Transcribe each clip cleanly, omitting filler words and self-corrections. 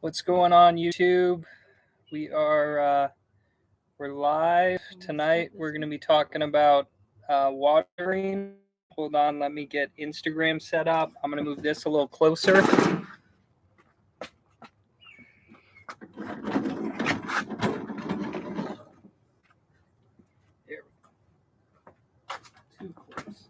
What's going on, YouTube? We're live tonight. We're going to be talking about watering. Hold on, let me get Instagram set up. I'm going to move this a little closer. There we go. Too close.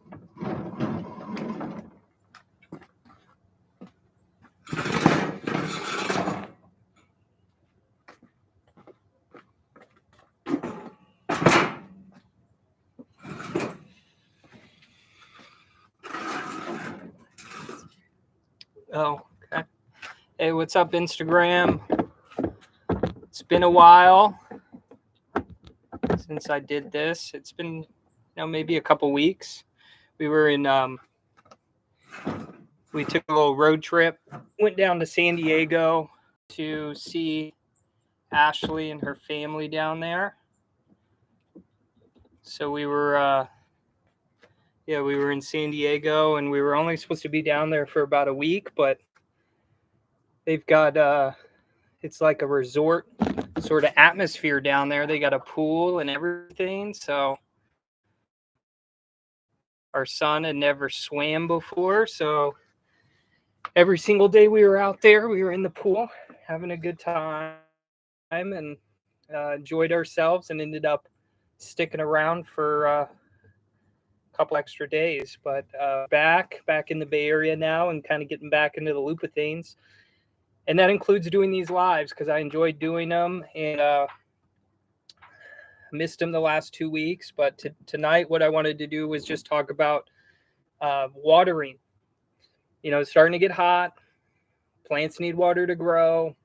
Oh, okay. Hey, what's up, Instagram? It's been a while since I did this. It's been, maybe a couple weeks. We were in, we took a little road trip, went down to San Diego to see Ashley and her family down there. So we were in San Diego, and we were only supposed to be down there for about a week, but they've got it's like a resort sort of atmosphere down there. They got a pool and everything. So our son had never swam before, so every single day we were out there, we were in the pool having a good time and enjoyed ourselves, and ended up sticking around for a couple extra days. But back in the Bay Area now, and kind of getting back into the loop of things. And that includes doing these lives because I enjoyed doing them, and missed them the last 2 weeks. But tonight, what I wanted to do was just talk about watering. It's starting to get hot. Plants need water to grow.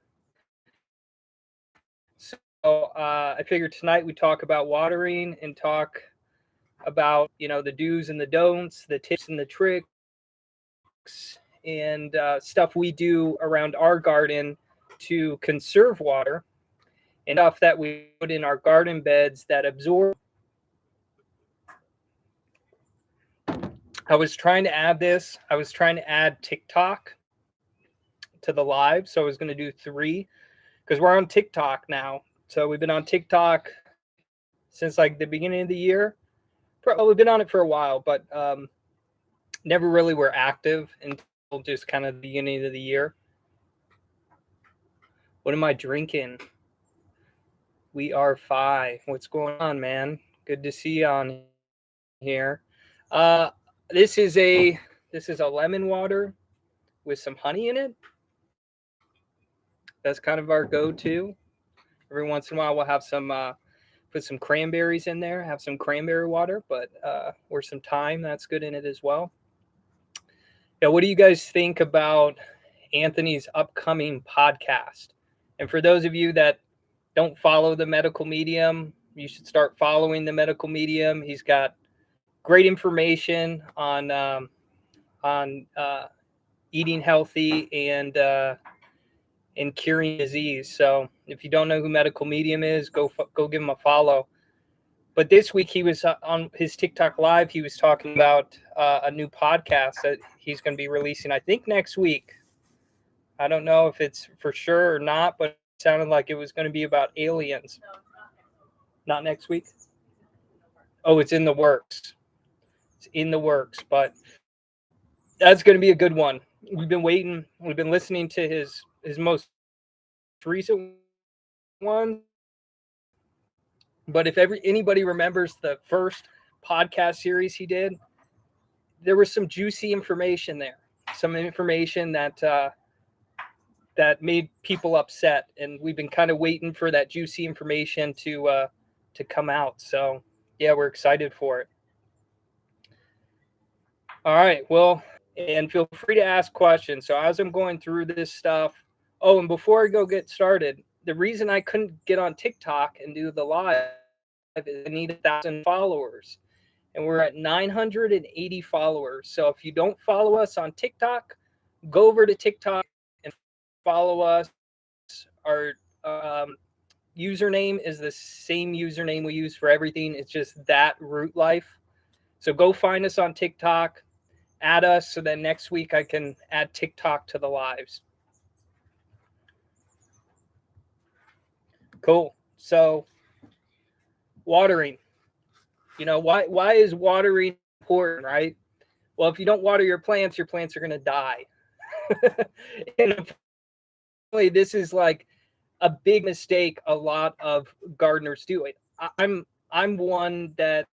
So I figured tonight we talk about watering and talk about, the do's and the don'ts, the tips and the tricks, and stuff we do around our garden to conserve water, and stuff that we put in our garden beds that absorb. I was trying to add TikTok to the live, so I was going to do 3 because we're on TikTok now. So we've been on TikTok since like the beginning of the year. We've been on it for a while, but never really were active until just kind of the beginning of the year. What am I drinking? We are Phi. What's going on, man? Good to see you on here. This is a lemon water with some honey in it. That's kind of our go-to. Every once in a while, we'll have some put some cranberries in there. Have some cranberry water, but or some thyme. That's good in it as well. Yeah, what do you guys think about Anthony's upcoming podcast? And for those of you that don't follow the medical medium, you should start following the medical medium. He's got great information on eating healthy and curing disease. So if you don't know who medical medium is, go give him a follow. But this week he was on his TikTok live. He was talking about a new podcast that he's going to be releasing, I think, next week. I don't know if it's for sure or not, but it sounded like it was going to be about aliens. No, not next week. Oh, it's in the works. It's in the works, but that's going to be a good one. We've been waiting. We've been listening to his most recent one. But if anybody remembers the first podcast series he did, there was some juicy information there, some information that made people upset, and we've been kind of waiting for that juicy information to come out. So yeah, we're excited for it. All right, well, and feel free to ask questions. So as I'm going through this stuff, and before I get started, the reason I couldn't get on TikTok and do the live is I need 1,000 followers, and we're at 980 followers. So if you don't follow us on TikTok, go over to TikTok and follow us. Our username is the same username we use for everything. It's just that Root Life. So go find us on TikTok, add us, so then next week I can add TikTok to the lives. Cool. So watering, why is watering important, right? Well, if you don't water your plants are going to die. And unfortunately, this is like a big mistake a lot of gardeners do. I'm one that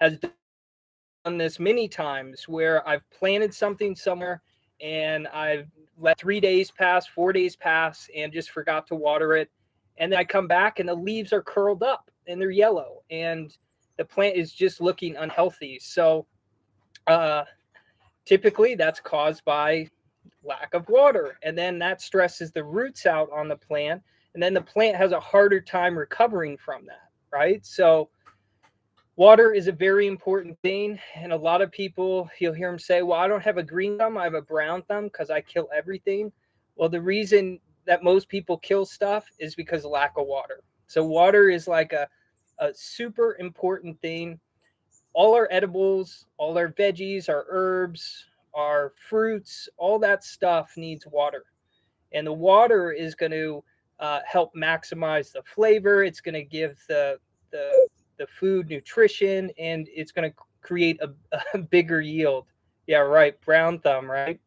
has done this many times where I've planted something somewhere and I've let 3 days pass, 4 days pass, and just forgot to water it. And then I come back and the leaves are curled up and they're yellow and the plant is just looking unhealthy. So uh, typically that's caused by lack of water. And then that stresses the roots out on the plant. And then the plant has a harder time recovering from that, right? So water is a very important thing. And a lot of people, you'll hear them say, well, I don't have a green thumb, I have a brown thumb because I kill everything. Well, the reason that most people kill stuff is because of lack of water. So water is like a super important thing. All our edibles, all our veggies, our herbs, our fruits, all that stuff needs water. And the water is going to help maximize the flavor. It's going to give the food nutrition, and it's going to create a bigger yield. Yeah, right. Brown thumb, right?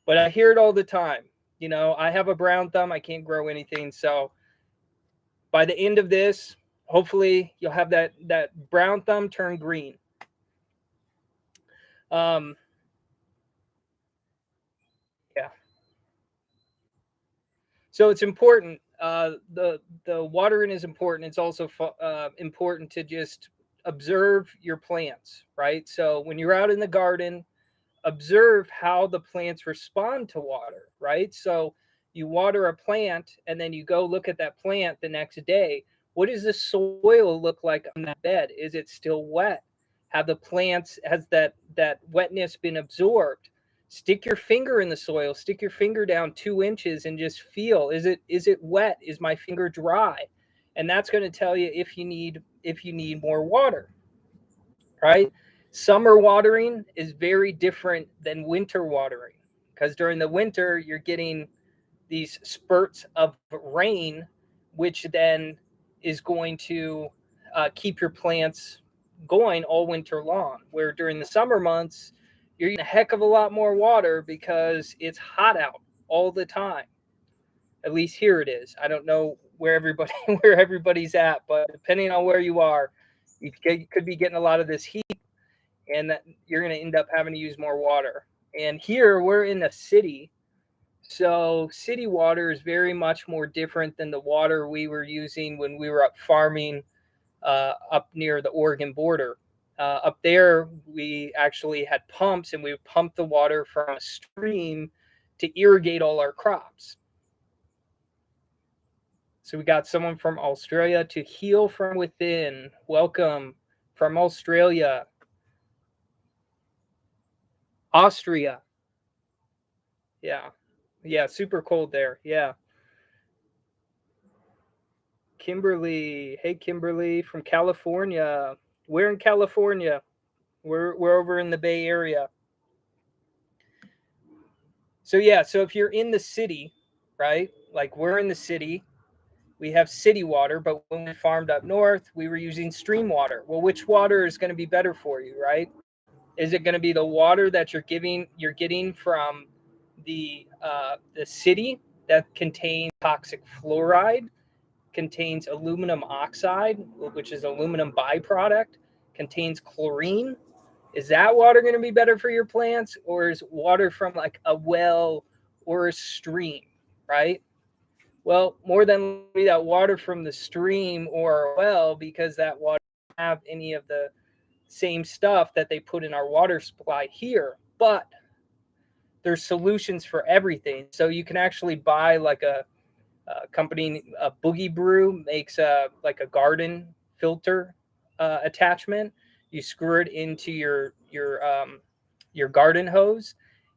But I hear it all the time. I have a brown thumb. I can't grow anything. So by the end of this, hopefully you'll have that brown thumb turn green. Um, yeah. So it's important. The watering is important. It's also important to just observe your plants, right? So when you're out in the garden, observe how the plants respond to water, right? So you water a plant and then you go look at that plant the next day. What does the soil look like on that bed? Is it still wet? Have the plants, has that wetness been absorbed? Stick your finger in the soil, stick your finger down 2 inches and just feel, is it wet? Is my finger dry? And that's going to tell you if you need more water, right? Summer watering is very different than winter watering because during the winter, you're getting these spurts of rain, which then is going to keep your plants going all winter long. Where during the summer months, you're getting a heck of a lot more water because it's hot out all the time. At least here it is. I don't know where everybody's at, but depending on where you are, you could be getting a lot of this heat and that you're going to end up having to use more water. And here we're in a city, so city water is very much more different than the water we were using when we were up farming up near the Oregon border. Up there, we actually had pumps, and we would pump the water from a stream to irrigate all our crops. So we got someone from Australia to heal from within. Welcome from Australia. Austria. Yeah. Yeah, super cold there. Yeah. Kimberly. Hey, Kimberly from California. We're in California. We're over in the Bay Area. So yeah, so if you're in the city, right? Like we're in the city, we have city water, but when we farmed up north, we were using stream water. Well, which water is going to be better for you, right? Is it going to be the water that you're getting from the city that contains toxic fluoride, contains aluminum oxide, which is aluminum byproduct, contains chlorine? Is that water going to be better for your plants, or is water from like a well or a stream, right? Well, more than that water from the stream or a well, because that water doesn't have any of the same stuff that they put in our water supply here. But there's solutions for everything. So you can actually buy like a company, a Boogie Brew makes like a garden filter attachment. You screw it into your garden hose,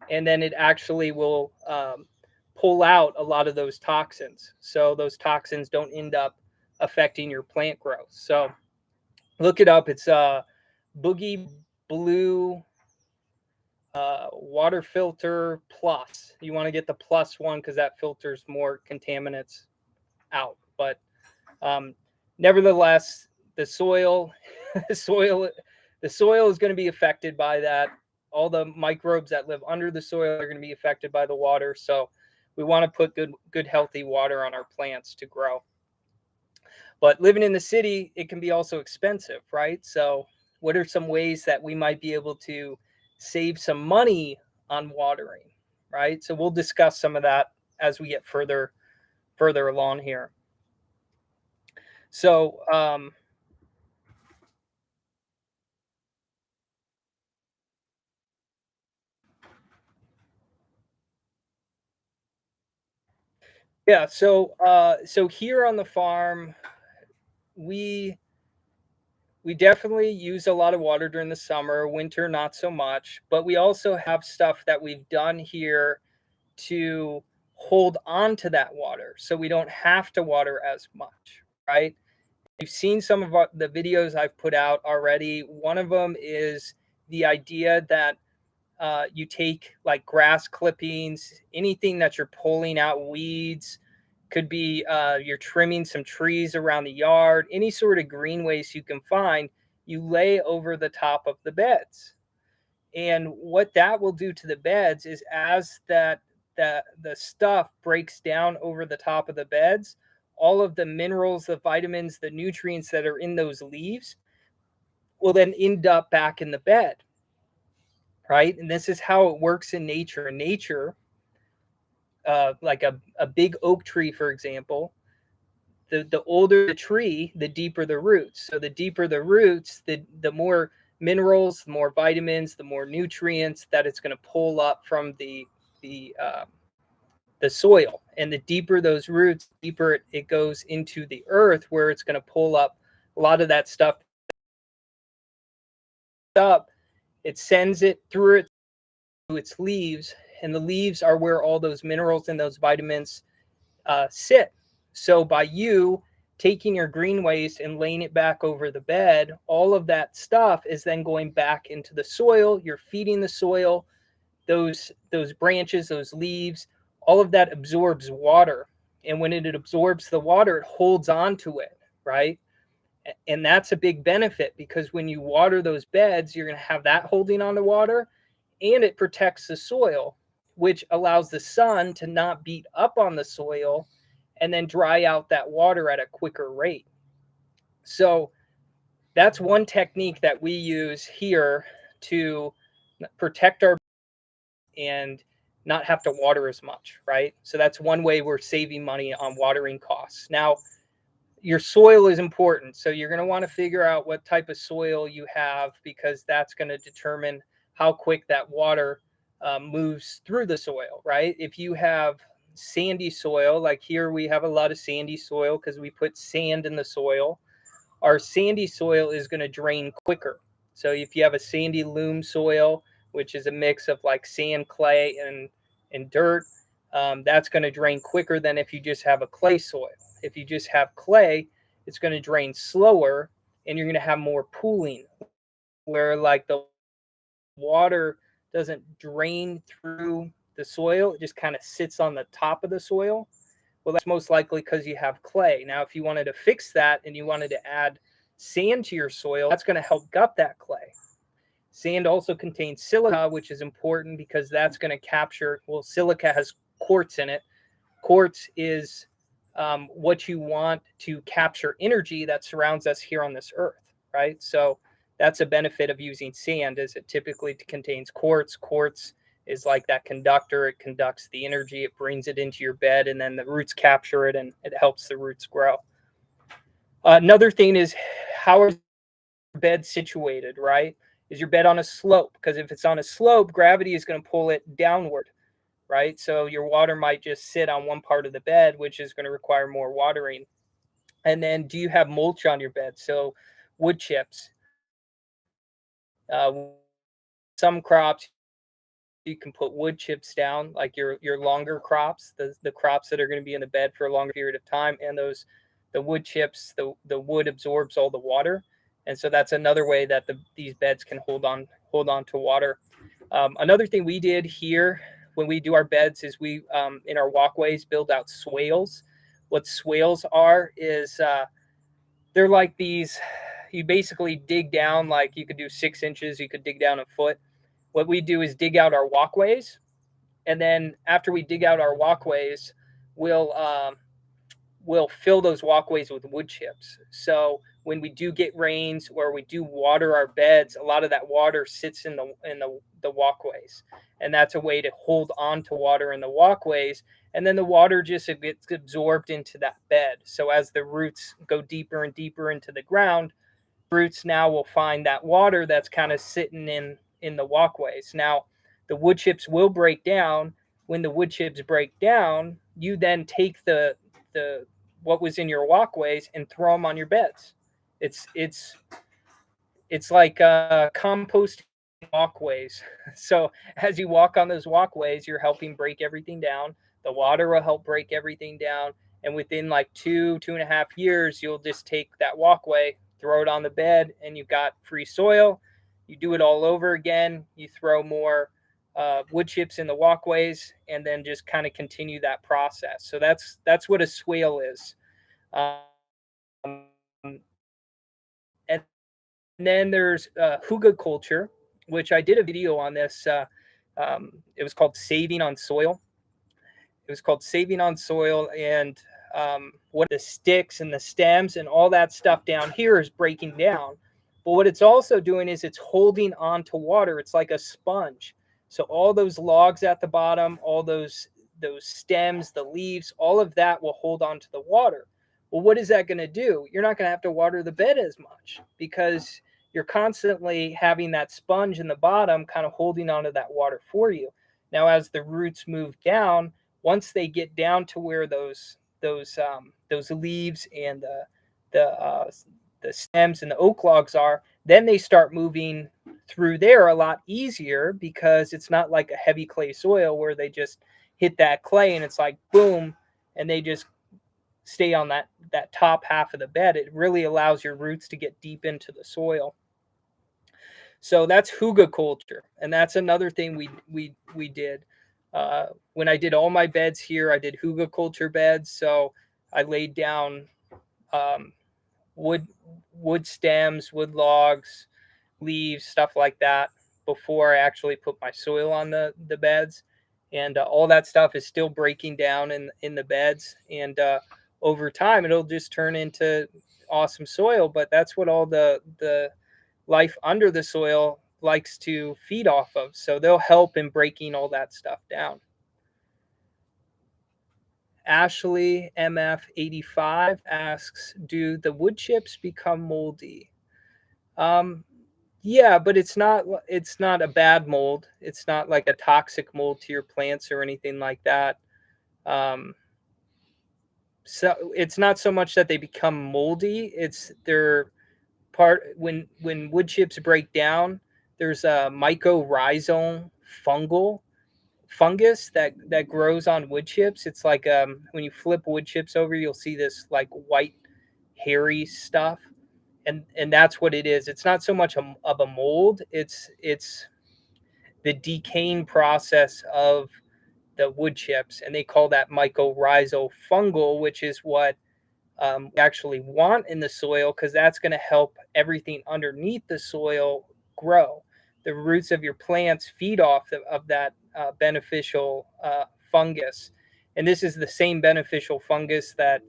and then it actually will pull out a lot of those toxins. So those toxins don't end up affecting your plant growth. So look it up. It's Boogie Blue water filter plus. You want to get the plus one because that filters more contaminants out. But nevertheless, the soil, the soil is going to be affected by that. All the microbes that live under the soil are going to be affected by the water. So we want to put good, healthy water on our plants to grow. But living in the city, it can be also expensive, right? So what are some ways that we might be able to save some money on watering, right? So we'll discuss some of that as we get further along here. So yeah, so here on the farm, we definitely use a lot of water during the summer, winter not so much, but we also have stuff that we've done here to hold on to that water so we don't have to water as much, right? You've seen some of the videos I've put out already. One of them is the idea that you take like grass clippings, anything that you're pulling out, weeds, could be you're trimming some trees around the yard, any sort of green waste you can find, you lay over the top of the beds. And what that will do to the beds is as the stuff breaks down over the top of the beds, all of the minerals, the vitamins, the nutrients that are in those leaves will then end up back in the bed, right? And this is how it works in nature. In nature, like a big oak tree, for example, the older the tree, the deeper the roots. So the deeper the roots, the more minerals, the more vitamins, the more nutrients that it's going to pull up from the soil. And the deeper those roots, deeper it goes into the earth, where it's going to pull up a lot of that stuff up. It sends it through its leaves, and the leaves are where all those minerals and those vitamins sit. So by you taking your green waste and laying it back over the bed, all of that stuff is then going back into the soil. You're feeding the soil, those branches, those leaves, all of that absorbs water. And when it absorbs the water, it holds on to it, right? And that's a big benefit, because when you water those beds, you're going to have that holding on to water, and it protects the soil, which allows the sun to not beat up on the soil and then dry out that water at a quicker rate. So that's one technique that we use here to protect our and not have to water as much, right? So that's one way we're saving money on watering costs. Now, your soil is important. So you're going to want to figure out what type of soil you have, because that's going to determine how quick that water moves through the soil, right? If you have sandy soil, like here we have a lot of sandy soil because we put sand in the soil, our sandy soil is going to drain quicker. So if you have a sandy loam soil, which is a mix of like sand, clay, and dirt, that's going to drain quicker than if you just have a clay soil. If you just have clay, it's going to drain slower, and you're going to have more pooling, where like the water doesn't drain through the soil. It just kind of sits on the top of the soil. Well, that's most likely because you have clay. Now, if you wanted to fix that and you wanted to add sand to your soil, that's going to help gut that clay. Sand also contains silica, which is important because that's going to capture, well, silica has quartz in it. Quartz is what you want to capture energy that surrounds us here on this earth, right? So that's a benefit of using sand, is it typically contains quartz. Quartz is like that conductor. It conducts the energy, it brings it into your bed, and then the roots capture it, and it helps the roots grow. Another thing is, how is your bed situated, right? Is your bed on a slope? Because if it's on a slope, gravity is going to pull it downward, right? So your water might just sit on one part of the bed, which is going to require more watering. And then, do you have mulch on your bed? So wood chips. Some crops you can put wood chips down, like your longer crops, the crops that are going to be in the bed for a longer period of time, and the wood chips, the wood absorbs all the water, and so that's another way that these beds can hold on to water. Another thing we did here when we do our beds is we in our walkways build out swales, what swales are is they're like these. You basically dig down, like you could do 6 inches, you could dig down a foot. What we do is dig out our walkways, and then after we dig out our walkways, we'll we'll fill those walkways with wood chips. So when we do get rains or we do water our beds, a lot of that water sits in the walkways, and that's a way to hold on to water in the walkways. And then the water just gets absorbed into that bed. So as the roots go deeper and deeper into the ground, roots now will find that water that's kind of sitting in the walkways. Now, the wood chips will break down. When the wood chips break down, you then take the what was in your walkways and throw them on your beds. It's like composting walkways. So as you walk on those walkways, you're helping break everything down. The water will help break everything down, and within like 2.5 years, you'll just take that walkway, throw it on the bed, and you've got free soil. You do it all over again. You throw more wood chips in the walkways, and then just kind of continue that process. So that's what a swale is. Um, and then there's hygge culture, which I did a video on this. It was called Saving on Soil. It was called Saving on Soil, and what the sticks and the stems and all that stuff down here is breaking down. But what it's also doing is it's holding on to water. It's like a sponge. So all those logs at the bottom, all those stems, the leaves, all of that will hold on to the water. Well, what is that going to do? You're not going to have to water the bed as much because you're constantly having that sponge in the bottom kind of holding onto that water for you. Now, as the roots move down, once they get down to where those leaves and the stems and the oak logs are, then they start moving through there a lot easier because it's not like a heavy clay soil where they just hit that clay and it's like boom, and they just stay on that top half of the bed. It really allows your roots to get deep into the soil. So that's hygge culture, and that's another thing we did. When I did all my beds here, I did hygge culture beds. So I laid down wood stems, wood logs, leaves, stuff like that before I actually put my soil on the beds, and all that stuff is still breaking down in the beds, and over time it'll just turn into awesome soil. But that's what all the life under the soil likes to feed off of. So they'll help in breaking all that stuff down. Ashley MF85 asks, do the wood chips become moldy? Yeah, but it's not a bad mold. It's not like a toxic mold to your plants or anything like that. So it's not so much that they become moldy. It's they're part when wood chips break down, there's a mycorrhizal fungus that grows on wood chips. It's like when you flip wood chips over, you'll see this like white hairy stuff, and that's what it is. It's not so much of a mold. It's the decaying process of the wood chips, and they call that mycorrhizal fungal, which is what we actually want in the soil, because that's going to help everything underneath the soil grow. The roots of your plants feed off of that beneficial fungus. And this is the same beneficial fungus that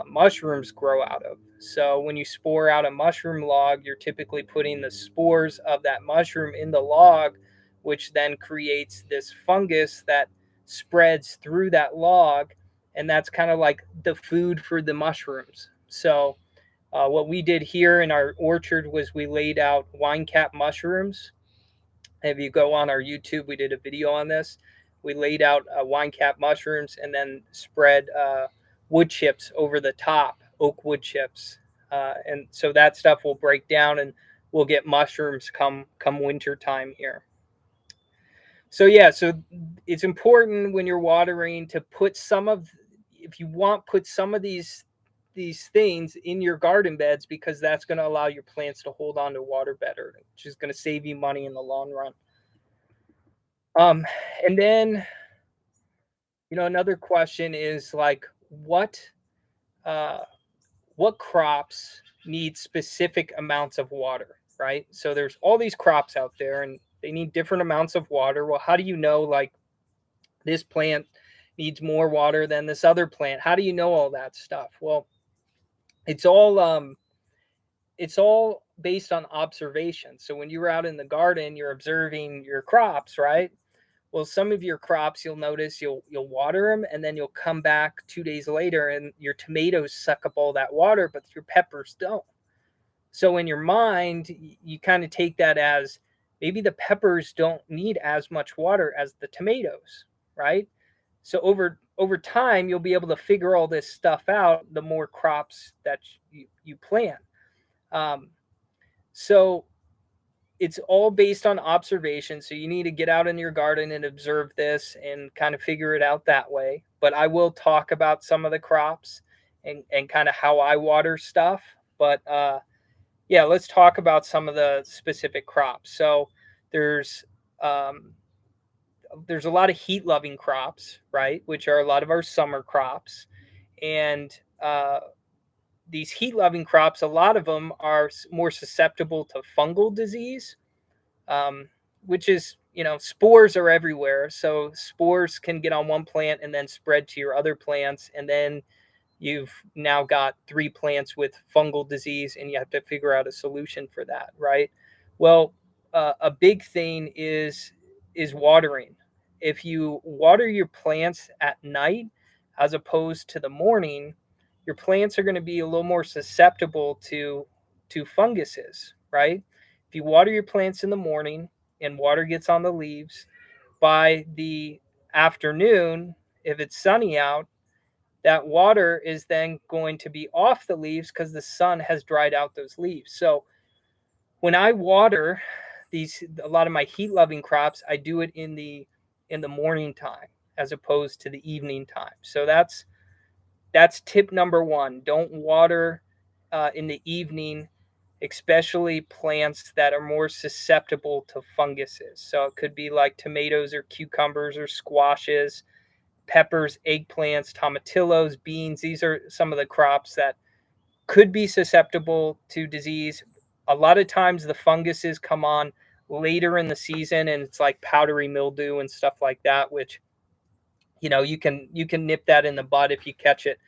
mushrooms grow out of. So when you spore out a mushroom log, you're typically putting the spores of that mushroom in the log, which then creates this fungus that spreads through that log, and that's kind of like the food for the mushrooms. So what we did here in our orchard was we laid out wine cap mushrooms. If you go on our YouTube, we did a video on this. We laid out wine cap mushrooms and then spread wood chips over the top, oak wood chips, and so that stuff will break down and we'll get mushrooms come winter time here. So yeah, so it's important when you're watering to put some of, if you want, put some of these things in your garden beds, because that's going to allow your plants to hold on to water better, which is going to save you money in the long run. And then, another question is like, what what crops need specific amounts of water, right? So there's all these crops out there and they need different amounts of water. Well, how do you know like this plant needs more water than this other plant? How do you know all that stuff? Well, it's all based on observation. So when you're out in the garden, you're observing your crops, right? Well, some of your crops you'll notice you'll water them and then you'll come back 2 days later and your tomatoes suck up all that water, but your peppers don't. So in your mind, you kind of take that as maybe the peppers don't need as much water as the tomatoes, right? So over time, you'll be able to figure all this stuff out the more crops that you plant. Um, so it's all based on observation. So you need to get out in your garden and observe this and kind of figure it out that way. But I will talk about some of the crops and kind of how I water stuff. But yeah, let's talk about some of the specific crops. So there's um, there's a lot of heat loving crops, right? Which are a lot of our summer crops. And these heat loving crops, a lot of them are more susceptible to fungal disease, which is, spores are everywhere. So spores can get on one plant and then spread to your other plants. And then you've now got 3 plants with fungal disease and you have to figure out a solution for that, right? Well, a big thing is watering. If you water your plants at night as opposed to the morning, your plants are going to be a little more susceptible to funguses, right? If you water your plants in the morning and water gets on the leaves, by the afternoon, if it's sunny out, that water is then going to be off the leaves because the sun has dried out those leaves. So when I water a lot of my heat loving crops, I do it in the morning time as opposed to the evening time. So that's tip number 1. Don't water in the evening, especially plants that are more susceptible to funguses. So it could be like tomatoes or cucumbers or squashes, peppers, eggplants, tomatillos, beans. These are some of the crops that could be susceptible to disease. A lot of times the funguses come on later in the season and it's like powdery mildew and stuff like that, which you can nip that in the bud if you catch it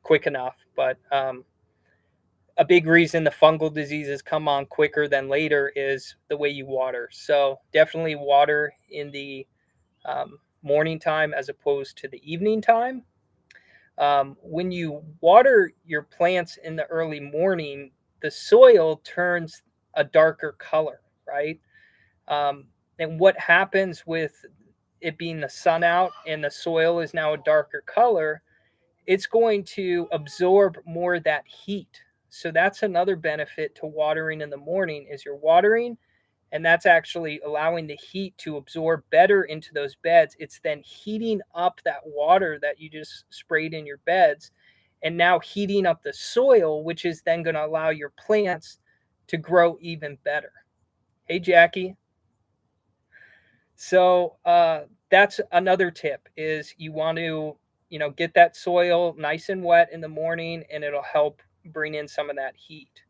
quick enough. But a big reason the fungal diseases come on quicker than later is the way you water. So definitely water in the morning time as opposed to the evening time. When you water your plants in the early morning, the soil turns a darker color, right? And what happens with it being the sun out and the soil is now a darker color, it's going to absorb more of that heat. So that's another benefit to watering in the morning is you're watering and that's actually allowing the heat to absorb better into those beds. It's then heating up that water that you just sprayed in your beds and now heating up the soil, which is then going to allow your plants to grow even better. Hey, Jackie. So that's another tip is you want to, get that soil nice and wet in the morning and it'll help bring in some of that heat.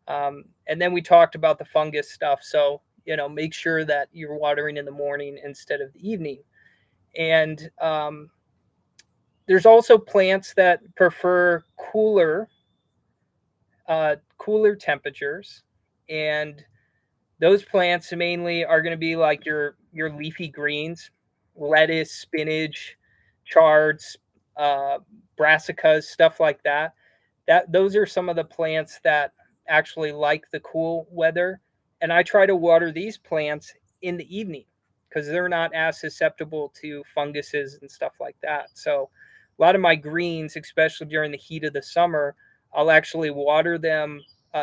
And then we talked about the fungus stuff. So, make sure that you're watering in the morning instead of the evening. And there's also plants that prefer cooler temperatures. And those plants mainly are going to be like your leafy greens, lettuce, spinach, chards, brassicas, stuff like that. Those are some of the plants that actually like the cool weather. And I try to water these plants in the evening because they're not as susceptible to funguses and stuff like that. So a lot of my greens, especially during the heat of the summer, I'll actually water them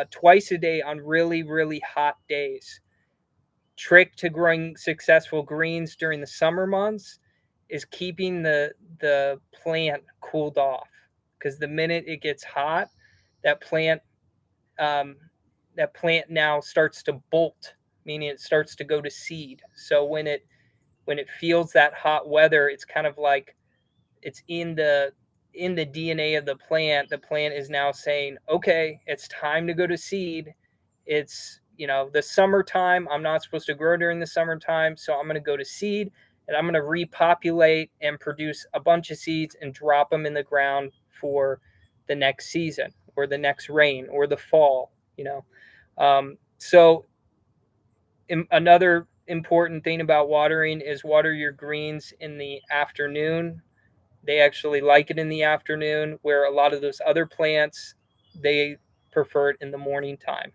twice a day on really, really hot days. Trick to growing successful greens during the summer months is keeping the plant cooled off, because the minute it gets hot, that plant um, now starts to bolt, meaning it starts to go to seed. So when it feels that hot weather, it's kind of like it's in the in the DNA of the plant is now saying, okay, it's time to go to seed. It's, the summertime. I'm not supposed to grow during the summertime, so I'm going to go to seed, and I'm going to repopulate and produce a bunch of seeds and drop them in the ground for the next season or the next rain or the fall. So another important thing about watering is water your greens in the afternoon. They actually like it in the afternoon, where a lot of those other plants, they prefer it in the morning time.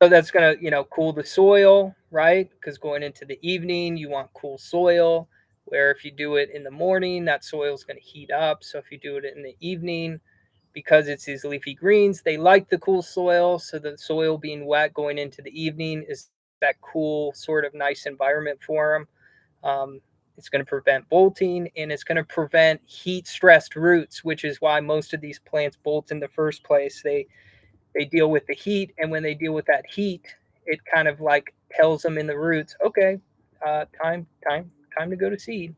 So that's going to, cool the soil, right? Because going into the evening, you want cool soil, where if you do it in the morning, that soil is going to heat up. So if you do it in the evening, because it's these leafy greens, they like the cool soil. So the soil being wet going into the evening is that cool sort of nice environment for them. It's going to prevent bolting, and it's going to prevent heat stressed roots, which is why most of these plants bolt in the first place. They deal with the heat, and when they deal with that heat, it kind of like tells them in the roots, okay, time to go to seed.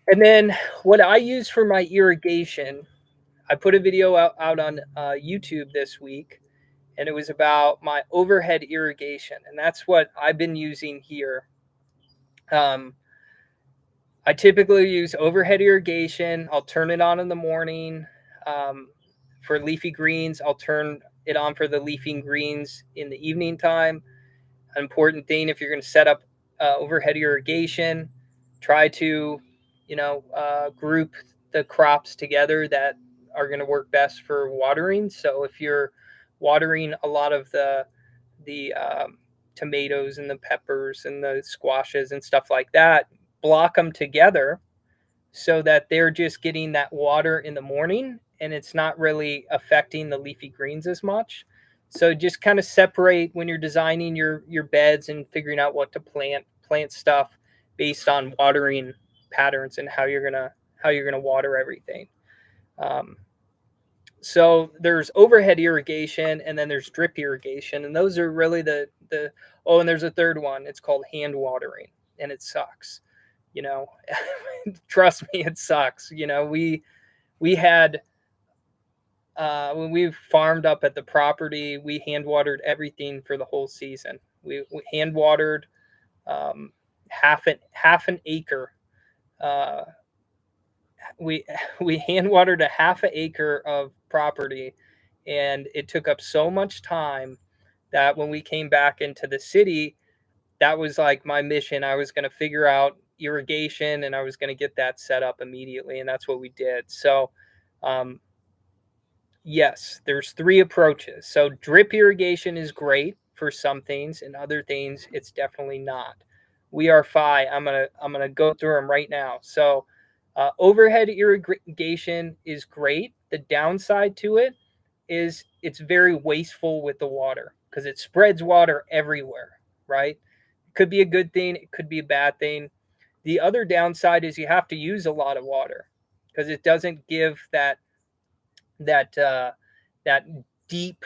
And then what I use for my irrigation, I put a video out on YouTube this week, and it was about my overhead irrigation, and that's what I've been using here. I typically use overhead irrigation. I'll turn it on in the morning. For leafy greens, I'll turn it on for the leafy greens in the evening time. An important thing, if you're going to set up overhead irrigation, try to, group the crops together that are going to work best for watering. So if you're watering a lot of the tomatoes and the peppers and the squashes and stuff like that, block them together so that they're just getting that water in the morning and it's not really affecting the leafy greens as much. So just kind of separate when you're designing your beds and figuring out what to plant stuff based on watering patterns and how you're gonna water everything. So there's overhead irrigation, and then there's drip irrigation, and those are really the and there's a third one. It's called hand watering, and it sucks. Trust me, it sucks. We had when we farmed up at the property, we hand watered everything for the whole season. We hand watered half an acre. We hand watered a half an acre of property, and it took up so much time that when we came back into the city, that was like my mission. I was going to figure out irrigation, and I was going to get that set up immediately, and that's what we did. So yes, there's 3 approaches. So drip irrigation is great for some things, and other things it's definitely not. We are fine. I'm gonna go through them right now. So overhead irrigation is great. The downside to it is it's very wasteful with the water because it spreads water everywhere, right? It could be a good thing, it could be a bad thing. The other downside is you have to use a lot of water because it doesn't give that deep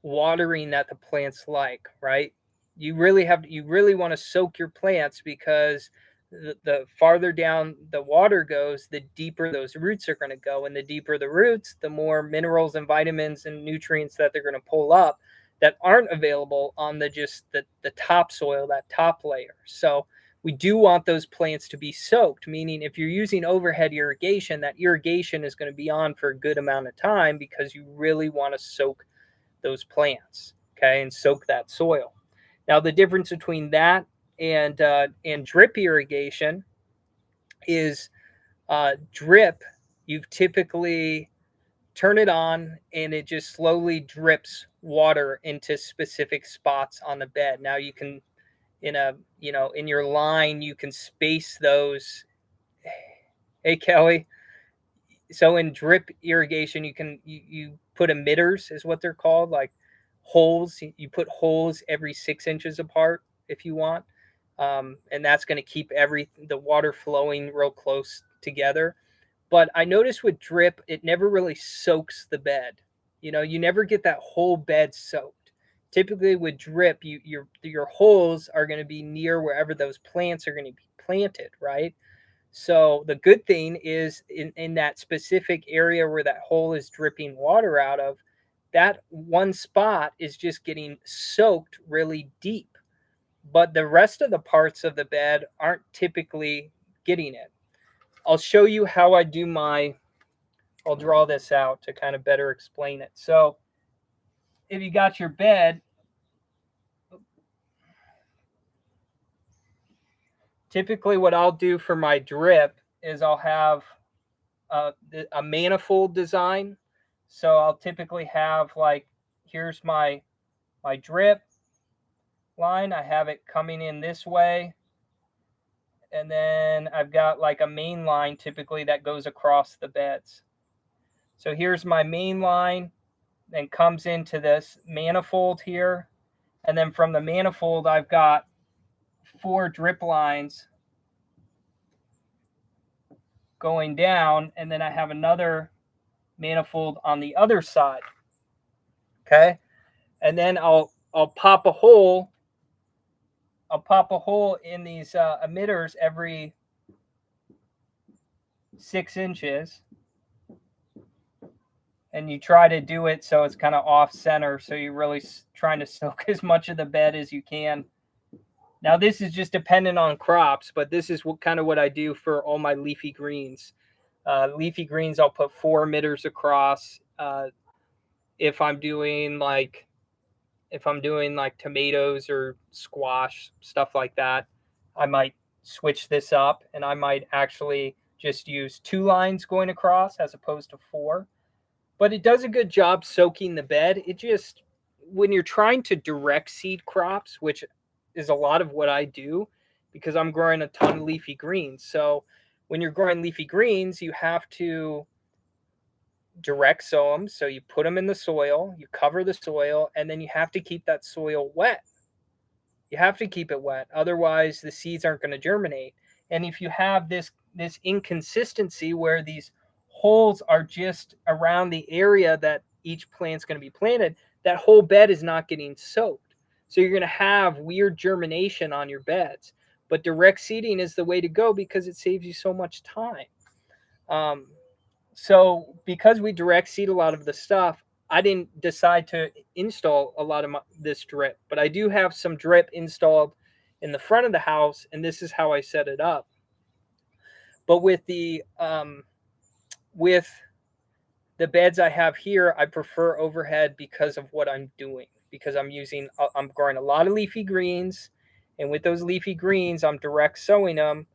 watering that the plants like, right? You really want to soak your plants because the farther down the water goes, the deeper those roots are going to go, and the deeper the roots, the more minerals and vitamins and nutrients that they're going to pull up that aren't available on the topsoil, that top layer. So we do want those plants to be soaked, meaning if you're using overhead irrigation, that irrigation is going to be on for a good amount of time because you really want to soak those plants, okay, and soak that soil. Now, the difference between that and drip irrigation is drip, you typically turn it on and it just slowly drips water into specific spots on the bed. Now you can in your line, you can space those. Hey, Kelly. So in drip irrigation, you put emitters is what they're called, like holes. You put holes every 6 inches apart if you want. And that's going to keep the water flowing real close together. But I noticed with drip, it never really soaks the bed. You never get that whole bed soaked. Typically with drip, your holes are going to be near wherever those plants are going to be planted, right? So the good thing is in that specific area where that hole is dripping water out of, that one spot is just getting soaked really deep. But the rest of the parts of the bed aren't typically getting it. I'll show you how I do I'll draw this out to kind of better explain it. So if you got your bed, typically what I'll do for my drip is I'll have a manifold design. So I'll typically have like, here's my drip line. I have it coming in this way. And then I've got like a main line typically that goes across the beds. So here's my main line, then comes into this manifold here. And then from the manifold, I've got 4 drip lines going down. And then I have another manifold on the other side. Okay. And then I'll pop a hole. I'll pop a hole in these emitters every 6 inches. And you try to do it so it's kind of off center. So you're really trying to soak as much of the bed as you can. Now this is just dependent on crops, but this is kind of what I do for all my leafy greens. Leafy greens, I'll put 4 emitters across. If I'm doing like tomatoes or squash, stuff like that, I might switch this up and I might actually just use 2 lines going across as opposed to 4. But it does a good job soaking the bed. It just, when you're trying to direct seed crops, which is a lot of what I do because I'm growing a ton of leafy greens. So when you're growing leafy greens, you have to direct sow them. So you put them in the soil, you cover the soil, and then you have to keep that soil wet. You have to keep it wet. Otherwise, the seeds aren't going to germinate. And if you have this inconsistency where these holes are just around the area that each plant's going to be planted, that whole bed is not getting soaked. So you're going to have weird germination on your beds. But direct seeding is the way to go because it saves you so much time. So because we direct seed a lot of the stuff, I didn't decide to install a lot of this drip, but I do have some drip installed in the front of the house, and this is how I set it up. But with the beds I have here, I prefer overhead because of what I'm doing. Because I'm growing a lot of leafy greens, and with those leafy greens, I'm direct sowing them,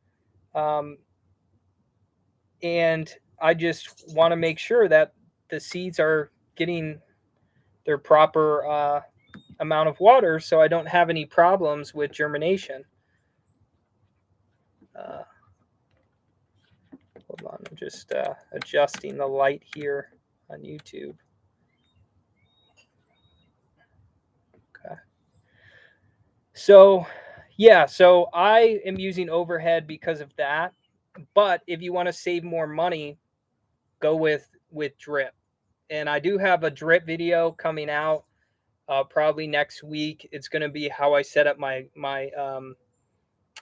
and I just want to make sure that the seeds are getting their proper amount of water so I don't have any problems with germination. Hold on, I'm just adjusting the light here on YouTube. Okay. So, yeah, so I am using overhead because of that. But if you want to save more money, go with drip. And I do have a drip video coming out probably next week. It's going to be how I set up my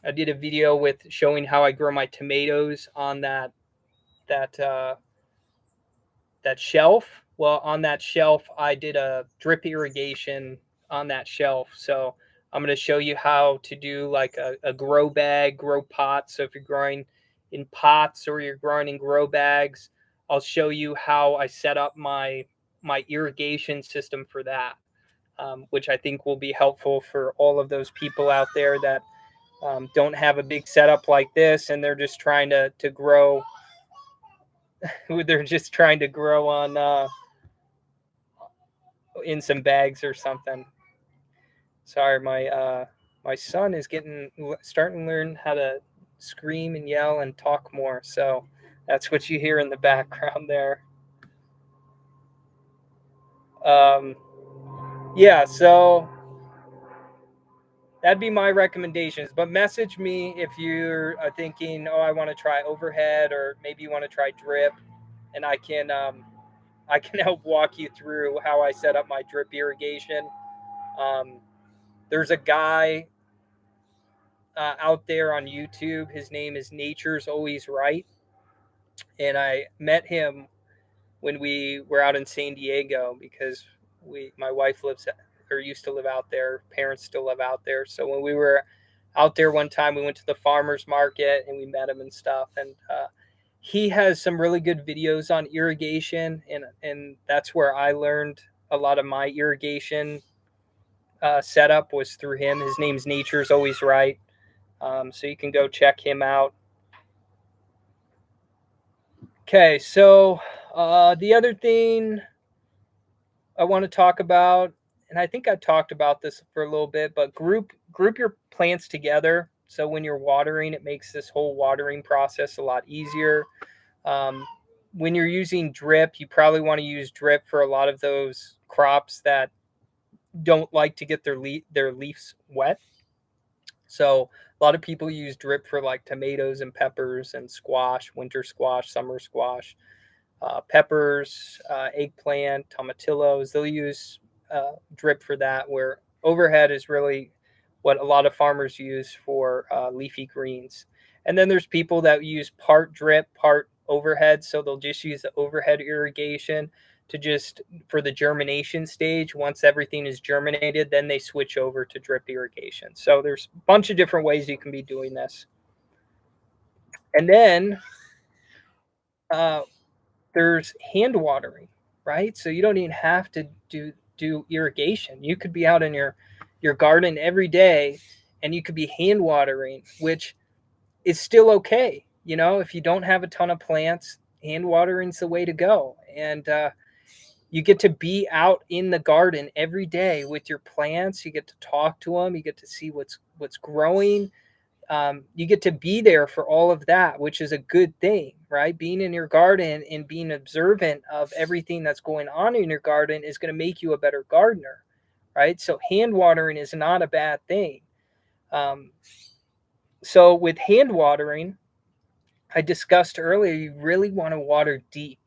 I did a video with showing how I grow my tomatoes on that shelf. Well, on that shelf, I did a drip irrigation on that shelf. So I'm going to show you how to do like a grow bag, grow pot. So if you're growing in pots or you're growing in grow bags, I'll show you how I set up my irrigation system for that, which I think will be helpful for all of those people out there that don't have a big setup like this and they're just trying to grow. They're just trying to grow on in some bags or something. Sorry, my son is starting to learn how to scream and yell and talk more. So that's what you hear in the background there. Yeah, so that'd be my recommendations. But message me if you're thinking, oh, I want to try overhead, or maybe you want to try drip, and I can help walk you through how I set up my drip irrigation. There's a guy out there on YouTube. His name is Nature's Always Right, and I met him when we were out in San Diego because my wife lives or used to live out there. Parents still live out there. So when we were out there one time, we went to the farmer's market and we met him and stuff. And he has some really good videos on irrigation, and that's where I learned a lot of my irrigation setup was through him. His name's Nature's Always Right. So you can go check him out. Okay, so the other thing I want to talk about, and I think I talked about this for a little bit, but group your plants together. So when you're watering, it makes this whole watering process a lot easier. When you're using drip, you probably want to use drip for a lot of those crops that don't like to get their leaves wet. So a lot of people use drip for like tomatoes and peppers and squash, winter squash, summer squash, peppers, eggplant, tomatillos. They'll use drip for that, where overhead is really what a lot of farmers use for leafy greens. And then there's people that use part drip, part overhead. So they'll just use the overhead irrigation to just for the germination stage. Once everything is germinated, then they switch over to drip irrigation. So there's a bunch of different ways you can be doing this. And then there's hand watering, right? So you don't even have to do irrigation. You could be out in your garden every day and you could be hand watering, which is still okay. You know, if you don't have a ton of plants, hand watering's the way to go. And you get to be out in the garden every day with your plants. You get to talk to them. You get to see what's growing. You get to be there for all of that, which is a good thing, right? Being in your garden and being observant of everything that's going on in your garden is going to make you a better gardener, right? So hand watering is not a bad thing. So with hand watering, I discussed earlier, you really want to water deep,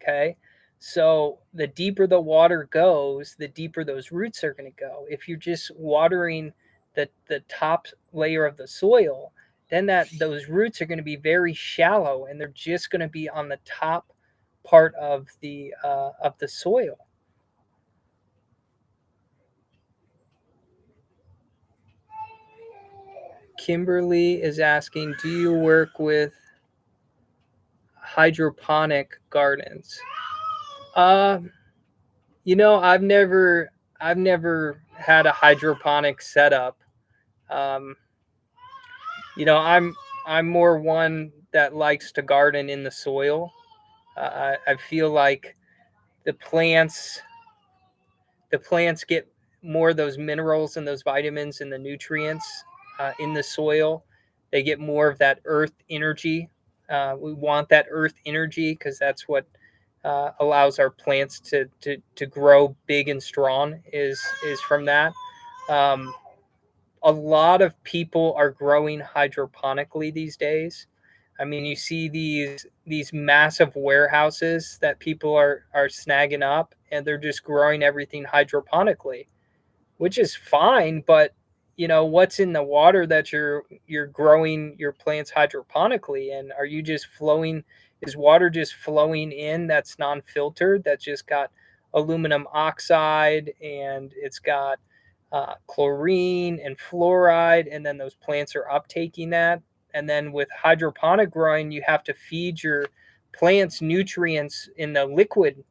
okay? So the deeper the water goes, the deeper those roots are going to go. If you're just watering the top layer of the soil, then those roots are going to be very shallow and they're just going to be on the top part of the soil. Kimberly is asking, do you work with hydroponic gardens? You know, I've never had a hydroponic setup. You know, I'm more one that likes to garden in the soil. I feel like the plants get more of those minerals and those vitamins and the nutrients in the soil. They get more of that earth energy. We want that earth energy because that's what allows our plants to grow big and strong is from that. A lot of people are growing hydroponically these days. I mean, you see these massive warehouses that people are snagging up, and they're just growing everything hydroponically, which is fine. But you know, what's in the water that you're growing your plants hydroponically, and are you just flowing? Is water just flowing in that's non-filtered? That's just got aluminum oxide and it's got chlorine and fluoride, and then those plants are uptaking that. And then with hydroponic growing, you have to feed your plants nutrients in the liquid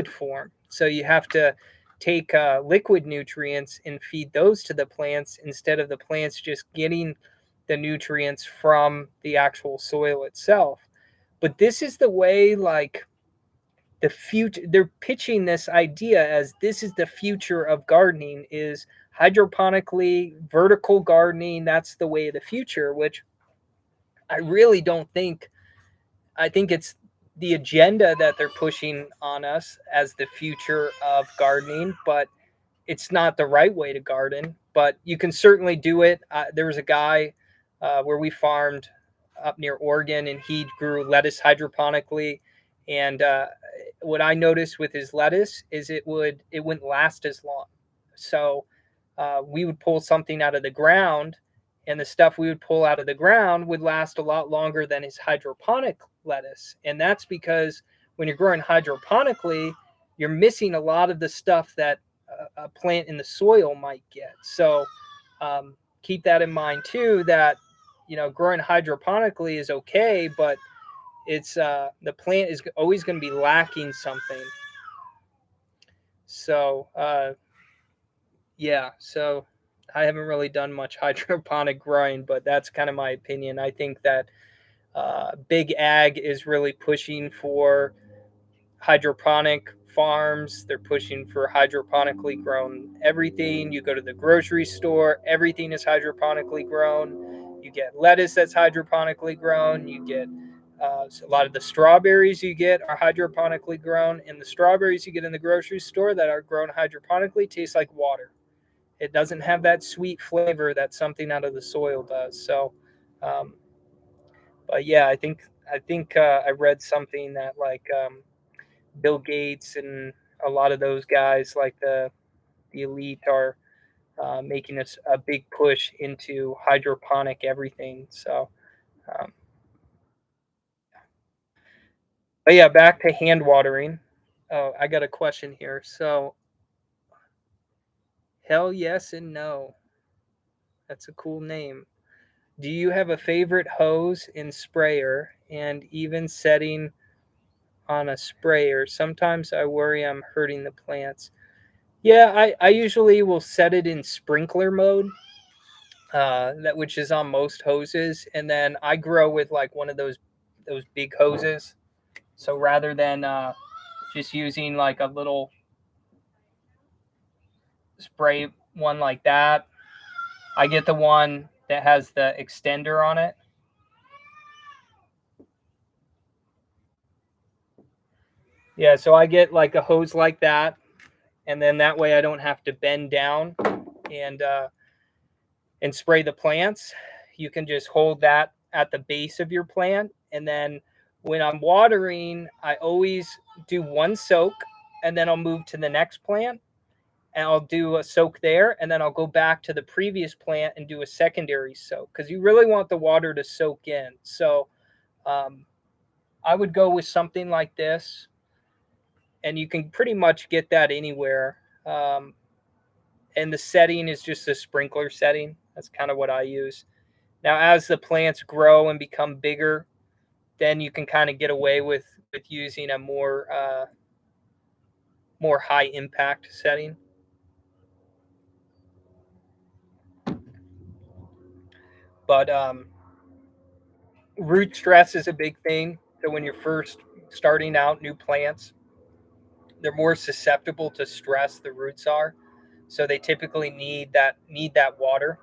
form. So you have to take liquid nutrients and feed those to the plants instead of the plants just getting the nutrients from the actual soil itself. But this is the way, like, the future, they're pitching this idea as this is the future of gardening, is hydroponically vertical gardening. That's the way of the future, which I really don't think. I think it's the agenda that they're pushing on us as the future of gardening, but it's not the right way to garden. But you can certainly do it. There was a guy where we farmed up near Oregon, and he grew lettuce hydroponically. And what I noticed with his lettuce is it wouldn't last as long. So we would pull something out of the ground, and the stuff we would pull out of the ground would last a lot longer than his hydroponic lettuce. And that's because when you're growing hydroponically, you're missing a lot of the stuff that a plant in the soil might get. So keep that in mind too, that growing hydroponically is okay, but it's the plant is always going to be lacking something. So yeah, so I haven't really done much hydroponic growing, but that's kind of my opinion. I think that big ag is really pushing for hydroponic farms. They're pushing for hydroponically grown everything. You go to the grocery store, everything is hydroponically grown. You get lettuce that's hydroponically grown. You get a lot of the strawberries you get are hydroponically grown, and the strawberries you get in the grocery store that are grown hydroponically taste like water. It doesn't have that sweet flavor that something out of the soil does. So, but yeah, I think I read something that like Bill Gates and a lot of those guys, like the elite, are making a big push into hydroponic everything. So, um, but yeah, back to hand watering. Oh, I got a question here. So, hell yes and no. That's a cool name. Do you have a favorite hose and sprayer, and even setting on a sprayer? Sometimes I worry I'm hurting the plants. Yeah, I usually will set it in sprinkler mode, that which is on most hoses, and then I grow with like one of those big hoses. So rather than just using like a little spray one like that, I get the one that has the extender on it. Yeah, so I get like a hose like that, and then that way I don't have to bend down and uh, and spray the plants. You can just hold that at the base of your plant, and then when I'm watering, I always do one soak, and then I'll move to the next plant, and I'll do a soak there, and then I'll go back to the previous plant and do a secondary soak, because you really want the water to soak in. So um, I would go with something like this, and you can pretty much get that anywhere. And the setting is just a sprinkler setting. That's kind of what I use. Now, as the plants grow and become bigger, then you can kind of get away with using a more high impact setting. But root stress is a big thing. So when you're first starting out new plants, they're more susceptible to stress. The roots are, so they typically need that water,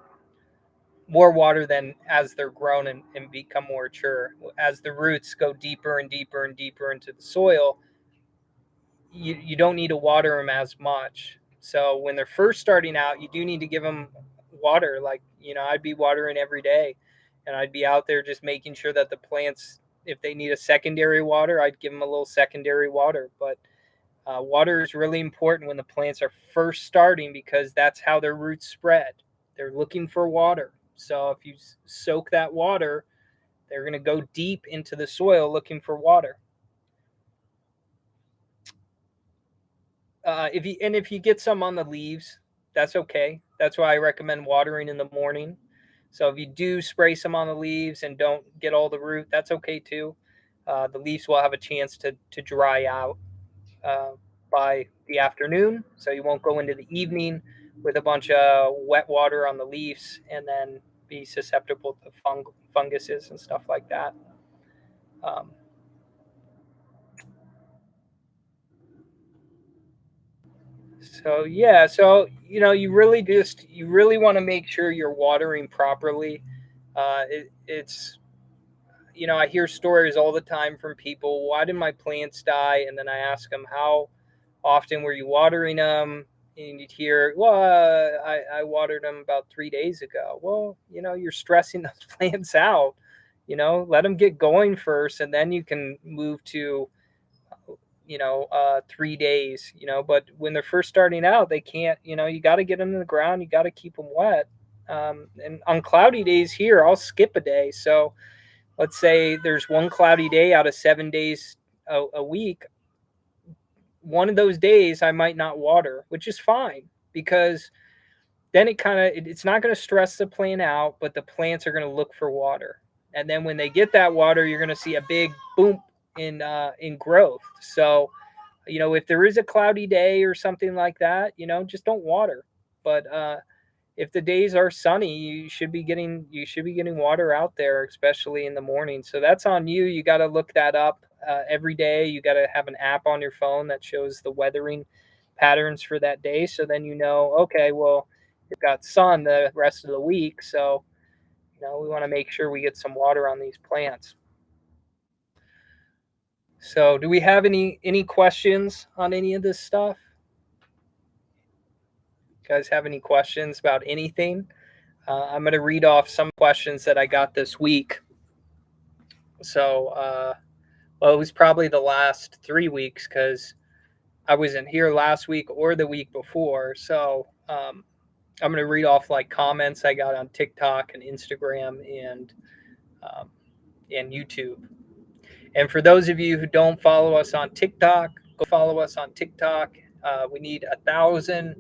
more water than as they're grown and become more mature. As the roots go deeper and deeper and deeper into the soil, you don't need to water them as much. So when they're first starting out, you do need to give them water. Like, I'd be watering every day, and I'd be out there just making sure that the plants, if they need a secondary water, I'd give them a little secondary water. But water is really important when the plants are first starting, because that's how their roots spread. They're looking for water. So if you soak that water, they're going to go deep into the soil looking for water. If you get some on the leaves, that's okay. That's why I recommend watering in the morning. So if you do spray some on the leaves and don't get all the root, that's okay too. The leaves will have a chance to dry out uh, by the afternoon, so you won't go into the evening with a bunch of wet water on the leaves and then be susceptible to funguses and stuff like that. Um, so yeah, so you really want to make sure you're watering properly. It's I hear stories all the time from people. Why did my plants die? And then I ask them, how often were you watering them? And you'd hear, well, I watered them about 3 days ago. Well, you're stressing those plants out. Let them get going first, and then you can move to 3 days. But when they're first starting out, they can't. You got to get them in the ground. You got to keep them wet. And on cloudy days here, I'll skip a day. So let's say there's one cloudy day out of 7 days a week. One of those days I might not water, which is fine, because then it's not going to stress the plant out, but the plants are going to look for water. And then when they get that water, you're going to see a big boom in growth. So, if there is a cloudy day or something like that, just don't water. But if the days are sunny, you should be getting water out there, especially in the morning. So that's on you. You got to look that up every day. You got to have an app on your phone that shows the weathering patterns for that day. So then okay, well, you've got sun the rest of the week. So we want to make sure we get some water on these plants. So do we have any questions on any of this stuff? You guys have any questions about anything? I'm going to read off some questions that I got this week. So, it was probably the last 3 weeks, because I wasn't here last week or the week before. So, I'm going to read off like comments I got on TikTok and Instagram and YouTube. And for those of you who don't follow us on TikTok, go follow us on TikTok. We need 1,000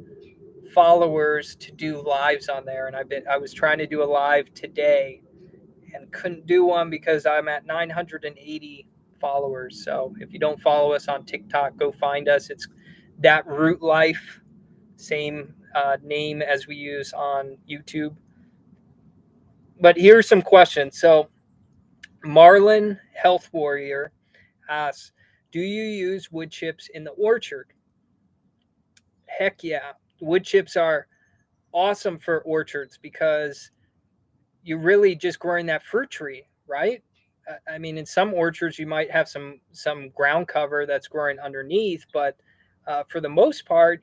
followers to do lives on there, and I was trying to do a live today and couldn't do one because I'm at 980 followers. So if you don't follow us on TikTok, go find us. It's That Root Life, same name as we use on YouTube. But here's some questions. So Marlin Health Warrior asks, do you use wood chips in the orchard? Heck yeah. Wood chips are awesome for orchards, because you're really just growing that fruit tree, right? I mean, in some orchards you might have some ground cover that's growing underneath, but for the most part,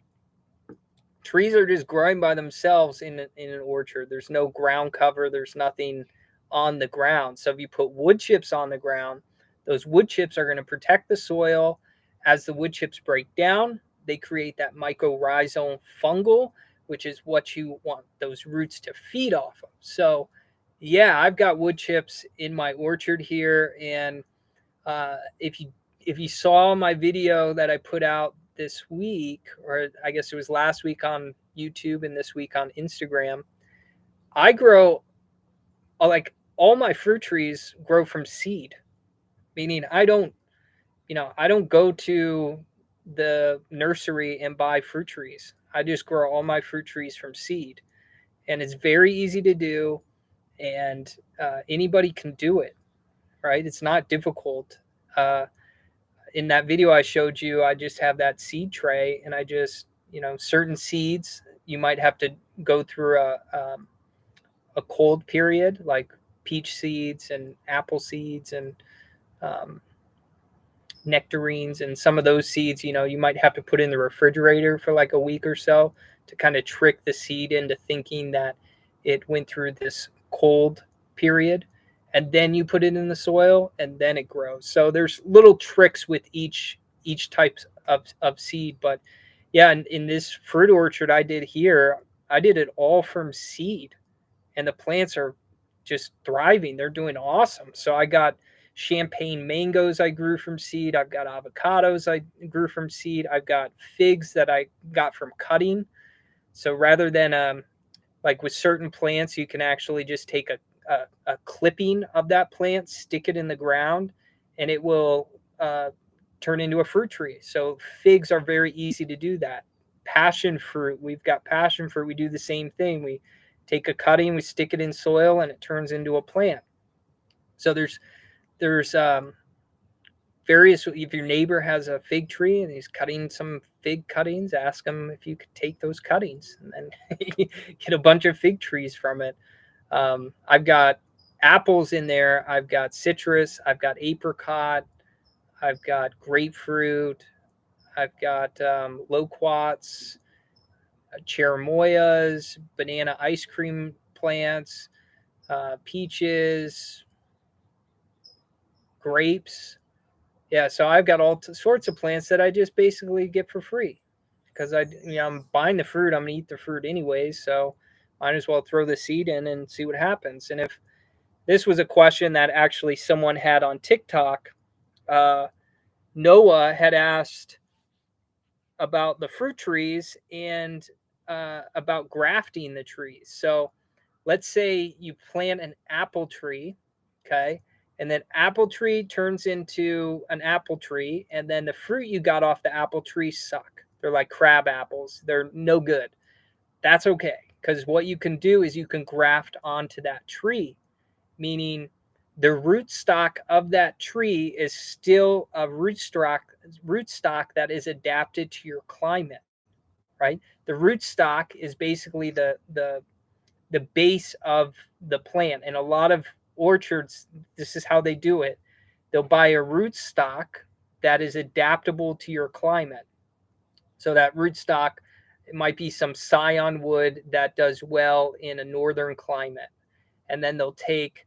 trees are just growing by themselves in an orchard. There's no ground cover. There's nothing on the ground. So if you put wood chips on the ground, those wood chips are going to protect the soil. As the wood chips break down, they create that mycorrhizal fungal, which is what you want those roots to feed off of. So yeah, I've got wood chips in my orchard here, and if you saw my video that I put out this week, or I guess it was last week on YouTube and this week on Instagram, I grow like all my fruit trees grow from seed, meaning I don't go to the nursery and buy fruit trees. I just grow all my fruit trees from seed, and it's very easy to do, and anybody can do it, right? It's not difficult. In that video I showed you, I just have that seed tray, and I just, certain seeds you might have to go through a cold period, like peach seeds and apple seeds and nectarines, and some of those seeds, you might have to put in the refrigerator for like a week or so to kind of trick the seed into thinking that it went through this cold period, and then you put it in the soil and then it grows. So there's little tricks with each type of seed. But yeah, in this fruit orchard I did here, I did it all from seed, and the plants are just thriving. They're doing awesome. So I got champagne mangoes I grew from seed. I've got avocados I grew from seed. I've got figs that I got from cutting. So rather than like with certain plants, you can actually just take a clipping of that plant, stick it in the ground, and it will turn into a fruit tree. So figs are very easy to do that. Passion fruit, we've got passion fruit. We do the same thing. We take a cutting, we stick it in soil, and it turns into a plant. So there's various. If your neighbor has a fig tree and he's cutting some fig cuttings, ask him if you could take those cuttings and then get a bunch of fig trees from it. I've got apples in there. I've got citrus. I've got apricot. I've got grapefruit. I've got loquats, cherimoyas, banana ice cream plants, peaches, grapes. Yeah, so I've got all sorts of plants that I just basically get for free, because I'm buying the fruit. I'm gonna eat the fruit anyways. So might as well throw the seed in and see what happens. And if this was a question that actually someone had on TikTok, Noah had asked about the fruit trees and about grafting the trees. So let's say you plant an apple tree, okay, and then apple tree turns into an apple tree, and then the fruit you got off the apple tree suck. They're like crab apples. They're no good. That's okay, because what you can do is you can graft onto that tree, meaning the rootstock of that tree is still a rootstock that is adapted to your climate, right? The rootstock is basically the base of the plant. And a lot of orchards, this is how they do it. They'll buy a rootstock that is adaptable to your climate. So that rootstock, it might be some scion wood that does well in a northern climate. And then they'll take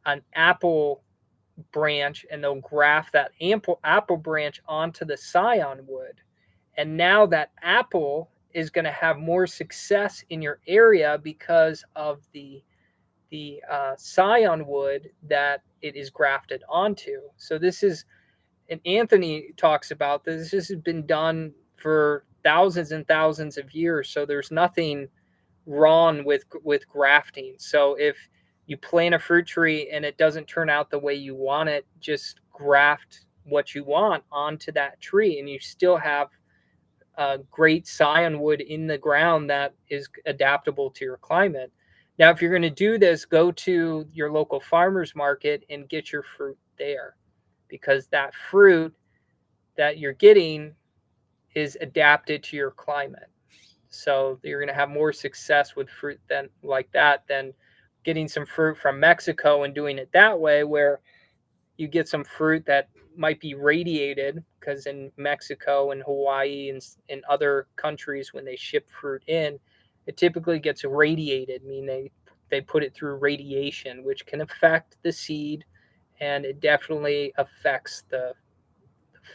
an apple branch and they'll graft that apple branch onto the scion wood. And now that apple is going to have more success in your area because of the scion wood that it is grafted onto. So this is, and Anthony talks about this. This has been done for thousands and thousands of years. So there's nothing wrong with grafting. So if you plant a fruit tree and it doesn't turn out the way you want it, just graft what you want onto that tree, and you still have great scion wood in the ground that is adaptable to your climate. Now, if you're going to do this, go to your local farmer's market and get your fruit there, because that fruit that you're getting is adapted to your climate. So you're going to have more success with fruit than getting some fruit from Mexico and doing it that way, where you get some fruit that might be radiated, because in Mexico and Hawaii and in other countries, when they ship fruit in, it typically gets radiated, meaning they put it through radiation, which can affect the seed, and it definitely affects the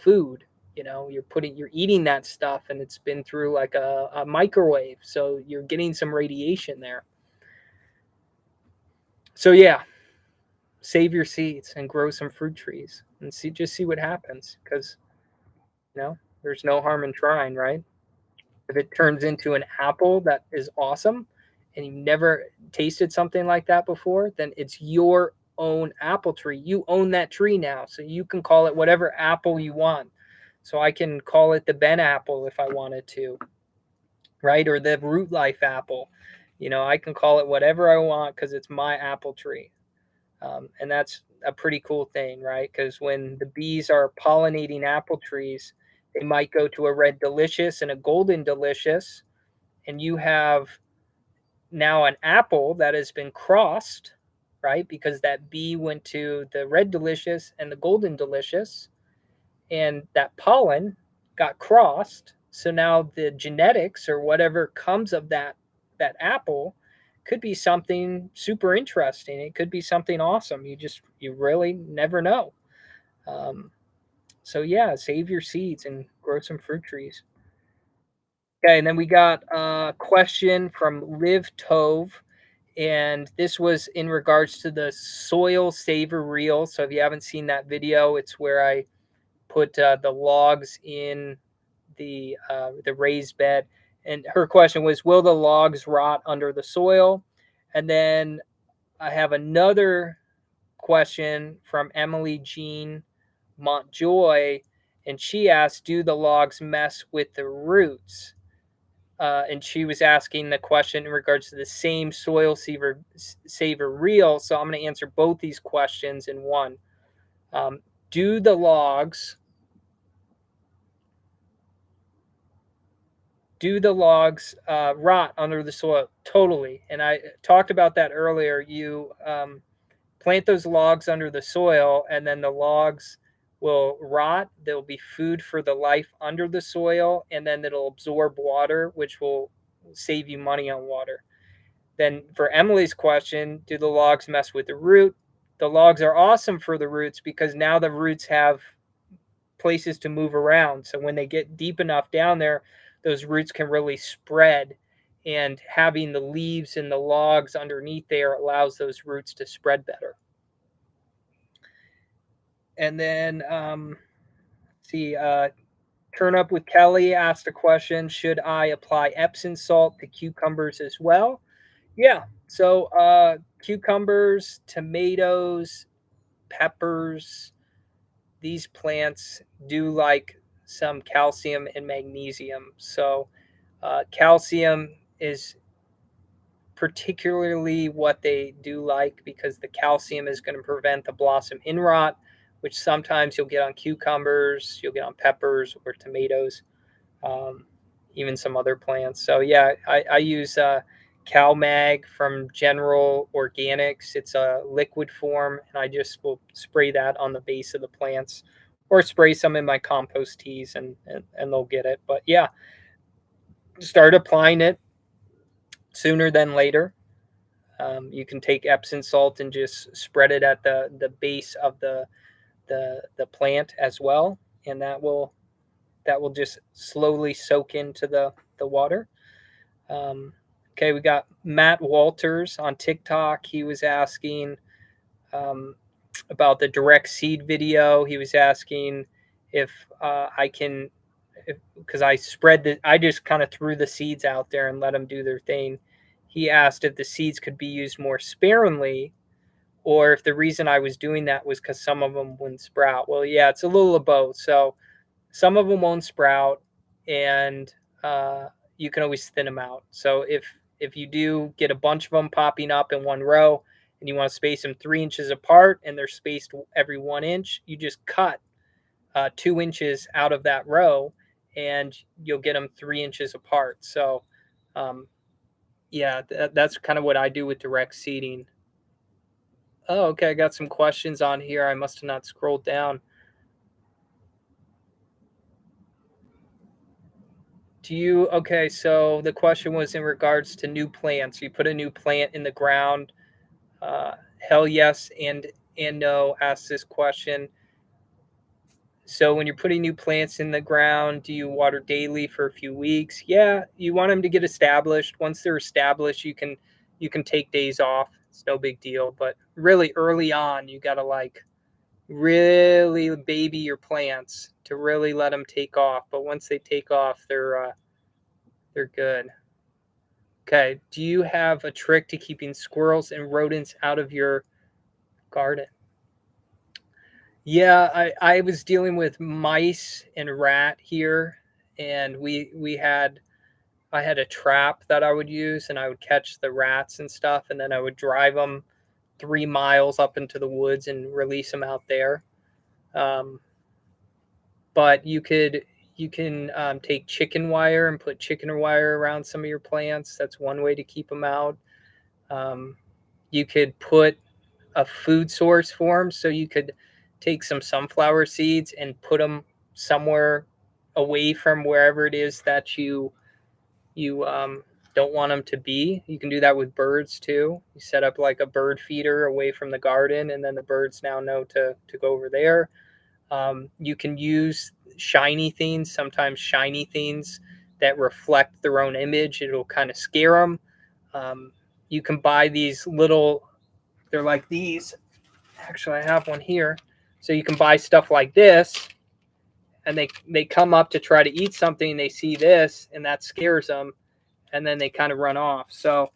food. You're eating that stuff and it's been through like a microwave, so you're getting some radiation there. So yeah, save your seeds and grow some fruit trees and see what happens, because there's no harm in trying, right? If it turns into an apple that is awesome and you never tasted something like that before, then it's your own apple tree. You own that tree now, so you can call it whatever apple you want. So I can call it the Ben apple if I wanted to, right? Or the Root Life apple. I can call it whatever I want because it's my apple tree. And that's a pretty cool thing, right? Because when the bees are pollinating apple trees, they might go to a Red Delicious and a Golden Delicious, and you have now an apple that has been crossed, right? Because that bee went to the Red Delicious and the Golden Delicious, and that pollen got crossed. So now the genetics or whatever comes of that apple could be something super interesting. It could be something awesome. You really never know. So yeah, save your seeds and grow some fruit trees. Okay, and then we got a question from Liv Tove, and this was in regards to the soil saver reel. So if you haven't seen that video, it's where I put the logs in the raised bed. And her question was, will the logs rot under the soil? And then I have another question from Emily Jean Montjoy, and she asked, do the logs mess with the roots? And she was asking the question in regards to the same soil saver reel. So I'm going to answer both these questions in one. Do the logs rot under the soil? Totally. And I talked about that earlier. You plant those logs under the soil, and then the logs will rot. There'll be food for the life under the soil, and then it'll absorb water, which will save you money on water. Then for Emily's question, do the logs mess with the root? The logs are awesome for the roots, because now the roots have places to move around. So when they get deep enough down there, those roots can really spread and having the leaves and the logs underneath there allows those roots to spread better. And then, Turn Up with Kelly asked a question: should I apply Epsom salt to cucumbers as well? Yeah. So cucumbers, tomatoes, peppers, these plants do like some calcium and magnesium. So calcium is particularly what they do like, because the calcium is going to prevent the blossom end rot, which sometimes you'll get on cucumbers, you'll get on peppers or tomatoes, um, even some other plants. So yeah, I use CalMag from General Organics. It's a liquid form, and I just will spray that on the base of the plants, or spray some in my compost teas, and they'll get it. But yeah, start applying it sooner than later. You can take Epsom salt and just spread it at the base of the plant as well, and that will just slowly soak into the water. Okay, we got Matt Walters on TikTok. He was asking about the direct seed video. He was asking if I can, because I just kind of threw the seeds out there and let them do their thing. He asked if the seeds could be used more sparingly, or if the reason I was doing that was because some of them wouldn't sprout. Well, yeah, it's a little of both. So some of them won't sprout, and you can always thin them out. So if you do get a bunch of them popping up in one row, and you want to space them 3 inches apart, and they're spaced every 1 inch, you just cut 2 inches out of that row, and you'll get them 3 inches apart. So yeah, that's kind of what I do with direct seeding. Oh, okay, I got some questions on here. I must have not scrolled down. Okay, so the question was in regards to new plants. You put a new plant in the ground. Hell yes and no asked this question. So when you're putting new plants in the ground, do you water daily for a few weeks? Yeah, you want them to get established. Once they're established, you can take days off. It's no big deal. But really early on, you got to really baby your plants to really let them take off. But once they take off, they're good. Okay. Do you have a trick to keeping squirrels and rodents out of your garden? Yeah, I was dealing with mice and rat here, and I had a trap that I would use, and I would catch the rats and stuff, and then I would drive them 3 miles up into the woods and release them out there. But you can take chicken wire and put chicken wire around some of your plants. That's one way to keep them out. You could put a food source for them, so you could take some sunflower seeds and put them somewhere away from wherever it is that you don't want them to be. You can do that with birds too. You set up like a bird feeder away from the garden, and then the birds now know to go over there. You can use shiny things, sometimes shiny things that reflect their own image. It'll kind of scare them. You can buy these little, they're like these. Actually, I have one here. So you can buy stuff like this, and they come up to try to eat something, and they see this, and that scares them, and then they kind of run off. So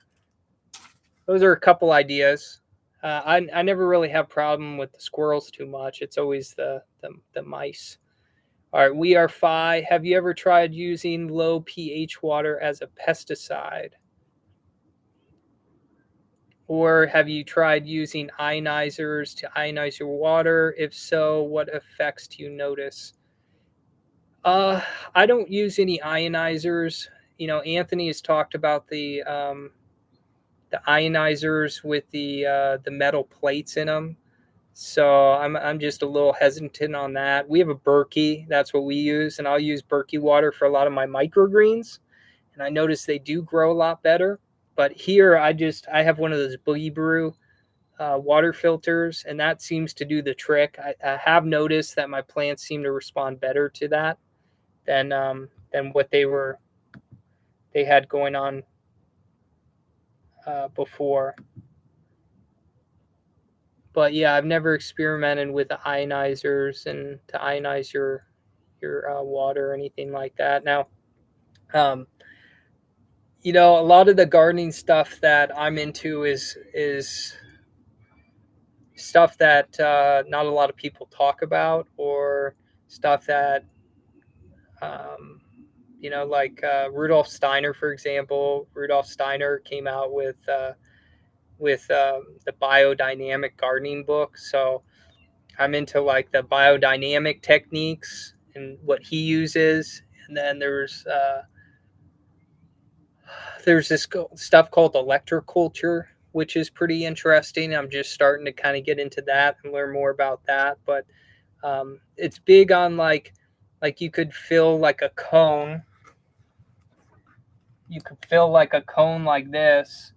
those are a couple ideas. I never really have problem with the squirrels too much. It's always the mice. All right, we are Phi. Have you ever tried using low pH water as a pesticide? Or have you tried using ionizers to ionize your water? If so, what effects do you notice? I don't use any ionizers. Anthony has talked about the ionizers with the metal plates in them. So I'm just a little hesitant on that. We have a Berkey. That's what we use, and I'll use Berkey water for a lot of my microgreens, and I notice they do grow a lot better. But here I have one of those Boogie Brew water filters, and that seems to do the trick. I have noticed that my plants seem to respond better to that than what they had going on before. But yeah, I've never experimented with ionizers and to ionize your water or anything like that. Now, um, a lot of the gardening stuff that I'm into is stuff that not a lot of people talk about, or stuff that like Rudolf Steiner, for example. Rudolf Steiner came out with the biodynamic gardening book. So I'm into like the biodynamic techniques and what he uses. And then there's this stuff called electroculture, which is pretty interesting. I'm just starting to kind of get into that and learn more about that. But it's big on like you could fill like a cone. You could fill like a cone like this,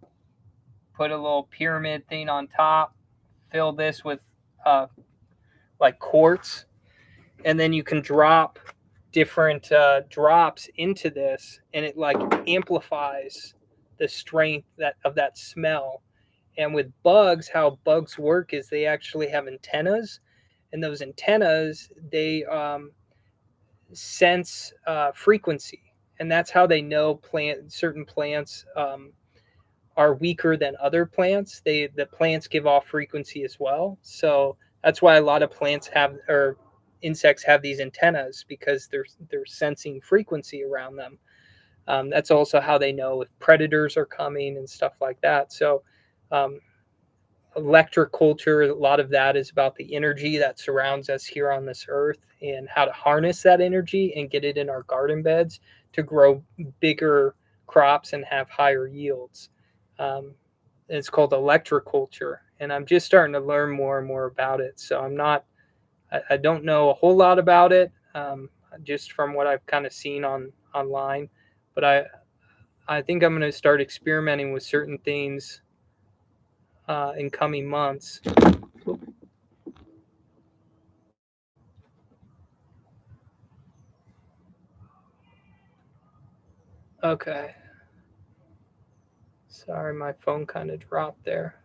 put a little pyramid thing on top, fill this with like quartz, and then you can drop different drops into this, and it like amplifies the strength of that smell. And with bugs, how bugs work is they actually have antennas, and those antennas, they sense frequency, and that's how they know certain plants are weaker than other plants. The plants give off frequency as well, so that's why a lot of plants have, or insects have, these antennas, because they're sensing frequency around them. That's also how they know if predators are coming and stuff like that. So um, electroculture, a lot of that is about the energy that surrounds us here on this earth, and how to harness that energy and get it in our garden beds to grow bigger crops and have higher yields. It's called electroculture, and I'm just starting to learn more and more about it. So I don't know a whole lot about it, just from what I've kind of seen online, but I think I'm going to start experimenting with certain things in coming months. Okay. Sorry, my phone kind of dropped there.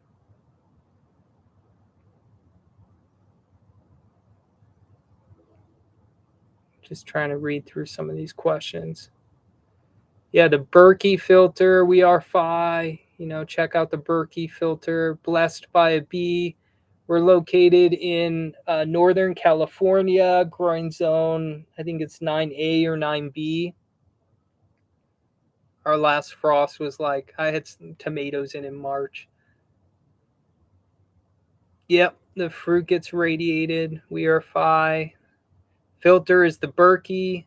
Just trying to read through some of these questions. Yeah, the Berkey filter, we are fi. Check out the Berkey filter. Blessed by a Bee. We're located in Northern California, growing zone, I think it's 9A or 9B. Our last frost was like, I had some tomatoes in March. Yep, the fruit gets radiated. We are fi. Filter is the Berkey.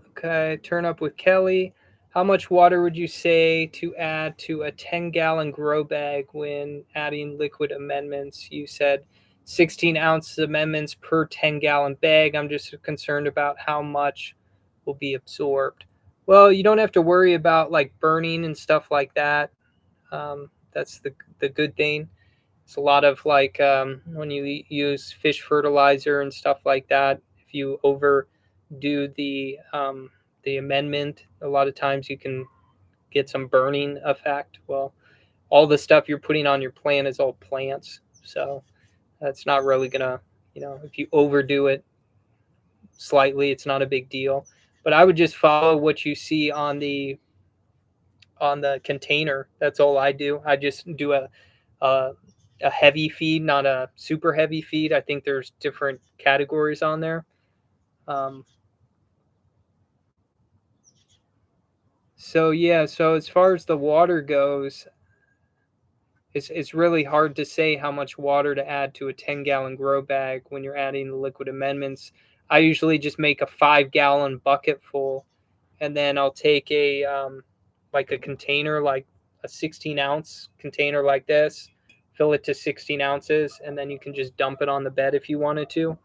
Okay, turn up with Kelly. How much water would you say to add to a 10-gallon grow bag when adding liquid amendments? You said 16 ounces amendments per 10-gallon bag. I'm just concerned about how much will be absorbed. Well, you don't have to worry about like burning and stuff like that. That's the good thing. It's a lot of like when you use fish fertilizer and stuff like that. If you overdo the amendment, a lot of times you can get some burning effect. Well, all the stuff you're putting on your plant is all plants, so that's not really gonna, if you overdo it slightly, it's not a big deal. But I would just follow what you see on the container. That's all I do. I just do a heavy feed, not a super heavy feed. I think there's different categories on there. So yeah, so as far as the water goes, it's really hard to say how much water to add to a 10-gallon grow bag when you're adding the liquid amendments. I usually just make a 5-gallon bucket full, and then I'll take like a container, like a 16-ounce container like this, fill it to 16 ounces, and then you can just dump it on the bed if you wanted to.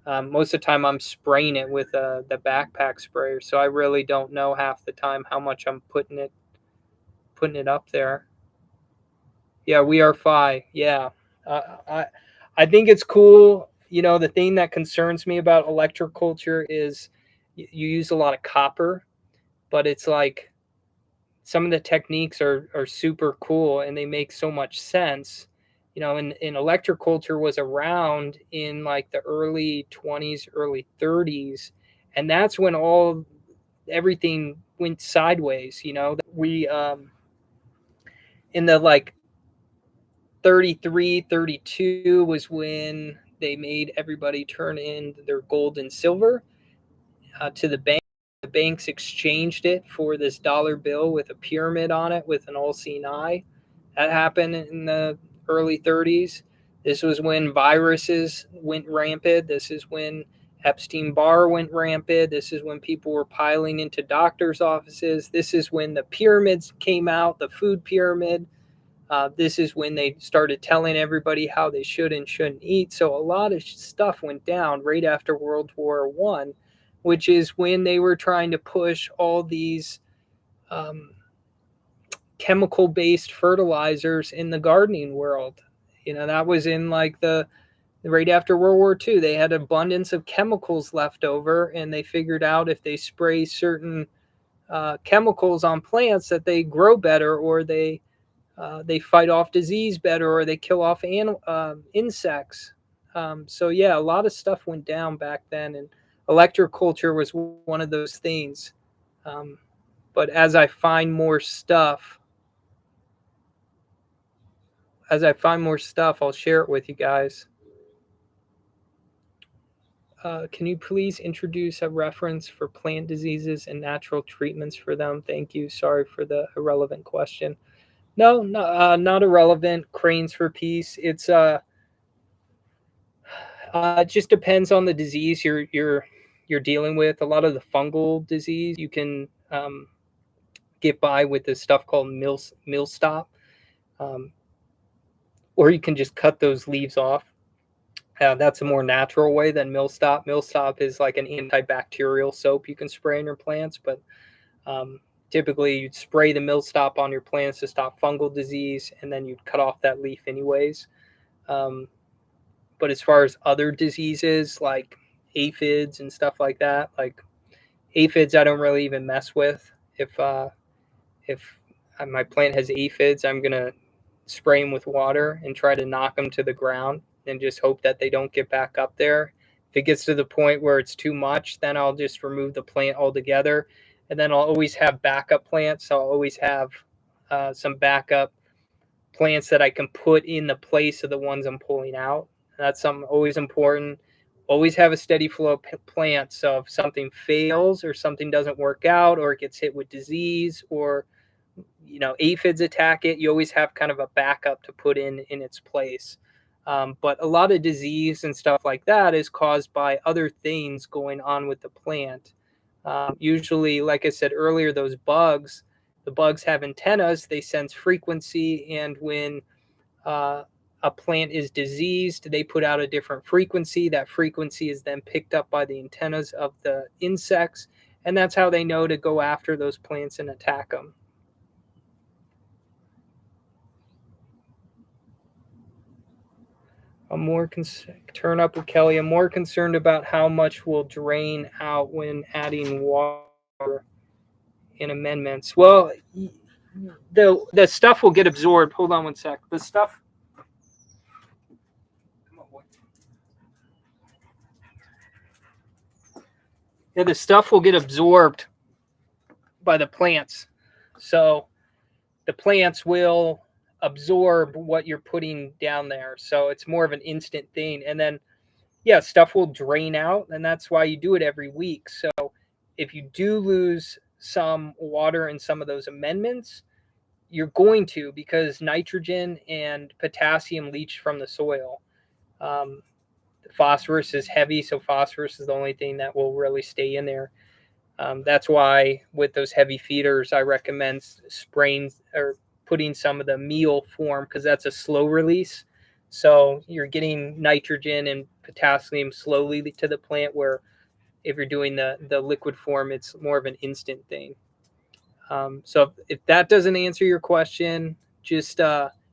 Most of the time I'm spraying it with the backpack sprayer, so I really don't know half the time how much I'm putting it up there. Yeah, we are fi. Yeah, I think it's cool. The thing that concerns me about electroculture is you use a lot of copper, but it's like some of the techniques are super cool and they make so much sense. You know, and electroculture was around in like the early 20s, early 30s, and that's when everything went sideways. You know, we in the like 33, 32 was when they made everybody turn in their gold and silver to the bank. The banks exchanged it for this dollar bill with a pyramid on it with an all-seeing eye. That happened in the early 30s. This was when viruses went rampant. This is when Epstein Barr went rampant. This is when people were piling into doctors' offices. This is when the pyramids came out, the food pyramid. This is when they started telling everybody how they should and shouldn't eat. So a lot of stuff went down right after World War I, which is when they were trying to push all these chemical-based fertilizers in the gardening world. You know, that was in like the right after World War II. They had abundance of chemicals left over, and they figured out if they spray certain chemicals on plants that they grow better, or they fight off disease better, or they kill off insects. So yeah, a lot of stuff went down back then, and electroculture was one of those things. But as I find more stuff, I'll share it with you guys. Can you please introduce a reference for plant diseases and natural treatments for them? Thank you. Sorry for the irrelevant question. No, not irrelevant. Cranes for peace. It's it just depends on the disease you're dealing with. A lot of the fungal disease you can get by with this stuff called millstop, or you can just cut those leaves off. That's a more natural way than millstop. Millstop is like an antibacterial soap you can spray on your plants, but typically you'd spray the millstop on your plants to stop fungal disease, and then you'd cut off that leaf anyways. But as far as other diseases like aphids and stuff like that, like aphids, I don't really even mess with. If my plant has aphids, I'm gonna spray them with water and try to knock them to the ground and just hope that they don't get back up there. If it gets to the point where it's too much, then I'll just remove the plant altogether. And then I'll always have backup plants. So I'll always have some backup plants that I can put in the place of the ones I'm pulling out. That's something always important. Always have a steady flow of plants. So if something fails or something doesn't work out, or it gets hit with disease, or aphids attack it, you always have kind of a backup to put in its place. But a lot of disease and stuff like that is caused by other things going on with the plant. Usually, like I said earlier, the bugs have antennas. They sense frequency, and when a plant is diseased, they put out a different frequency. That frequency is then picked up by the antennas of the insects, and that's how they know to go after those plants and attack them. Turn up with Kelly. I'm more concerned about how much will drain out when adding water in amendments. Well, the stuff will get absorbed. Hold on one sec. The stuff. Yeah, the stuff will get absorbed by the plants. So the plants will absorb what you're putting down there. So it's more of an instant thing. And then, yeah, stuff will drain out, and that's why you do it every week. So if you do lose some water in some of those amendments, you're going to, because nitrogen and potassium leach from the soil. The phosphorus is heavy, so phosphorus is the only thing that will really stay in there. That's why with those heavy feeders, I recommend spraying or putting some of the meal form, because that's a slow release. So you're getting nitrogen and potassium slowly to the plant, where if you're doing the liquid form, it's more of an instant thing. So if that doesn't answer your question, just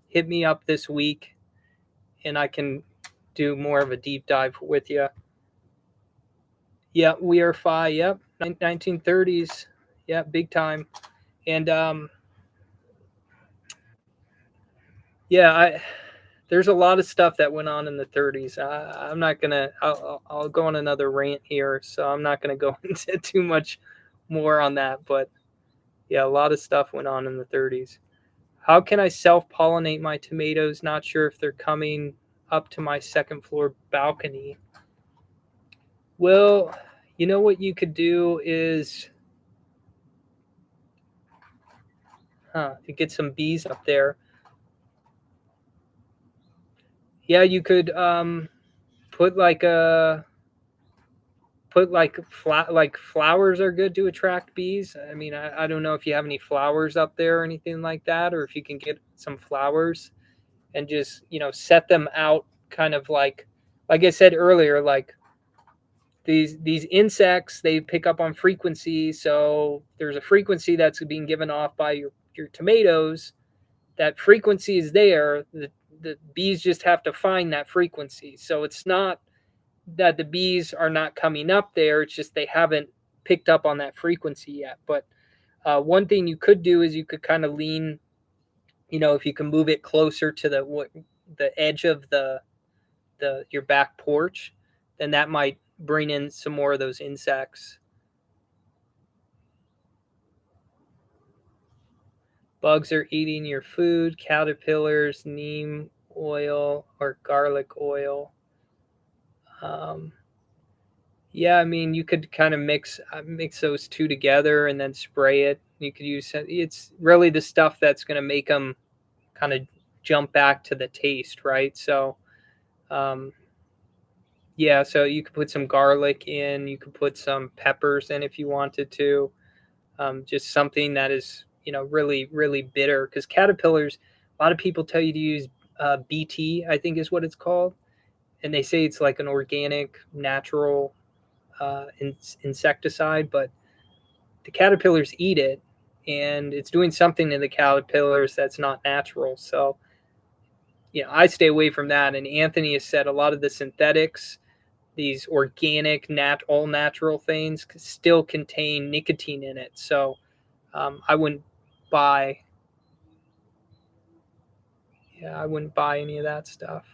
hit me up this week, and I can do more of a deep dive with you. Yeah, we are FI. Yep, 1930s. Yeah, big time. And Yeah, there's a lot of stuff that went on in the 30s. I'm not gonna. I'll go on another rant here, so I'm not gonna go into too much more on that. But yeah, a lot of stuff went on in the 30s. How can I self-pollinate my tomatoes? Not sure if they're coming up to my second floor balcony. Well, you know what you could do is, to get some bees up there. Yeah, you could put like a put like flowers are good to attract bees. I mean, I don't know if you have any flowers up there or anything like that, or if you can get some flowers and just set them out, kind of like I said earlier, like these insects, they pick up on frequency. So there's a frequency that's being given off by your tomatoes. That frequency is there. The bees just have to find that frequency. So it's not that the bees are not coming up there. It's just they haven't picked up on that frequency yet. But one thing you could do is you could kind of lean, if you can move it closer to the edge of the your back porch, then that might bring in some more of those insects. Bugs are eating your food. Caterpillars, neem oil or garlic oil. Um, Yeah, I mean, you could kind of mix those two together and then spray it. You could use it's really the stuff that's going to make them kind of jump back to the taste, right? So, um, yeah, so you could put some garlic in, you could put some peppers in if you wanted to. Just something that is, really, really bitter. Because caterpillars, a lot of people tell you to use BT, I think is what it's called, and they say it's like an organic, natural insecticide, but the caterpillars eat it, and it's doing something to the caterpillars that's not natural. So, I stay away from that. And Anthony has said a lot of the synthetics, these organic, all natural things, still contain nicotine in it. So, I wouldn't buy. Yeah, I wouldn't buy any of that stuff.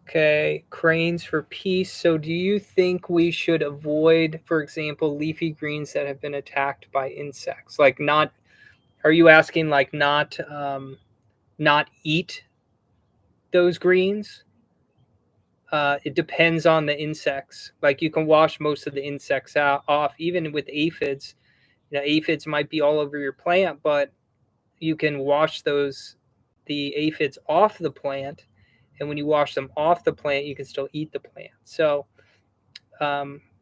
Okay, cranes for peace. So, do you think we should avoid, for example, leafy greens that have been attacked by insects? Like, not, are you asking like not eat those greens? It depends on the insects. Like, you can wash most of the insects out off, even with aphids. Aphids might be all over your plant, but you can wash the aphids off the plant, and when you wash them off the plant, you can still eat the plant. So,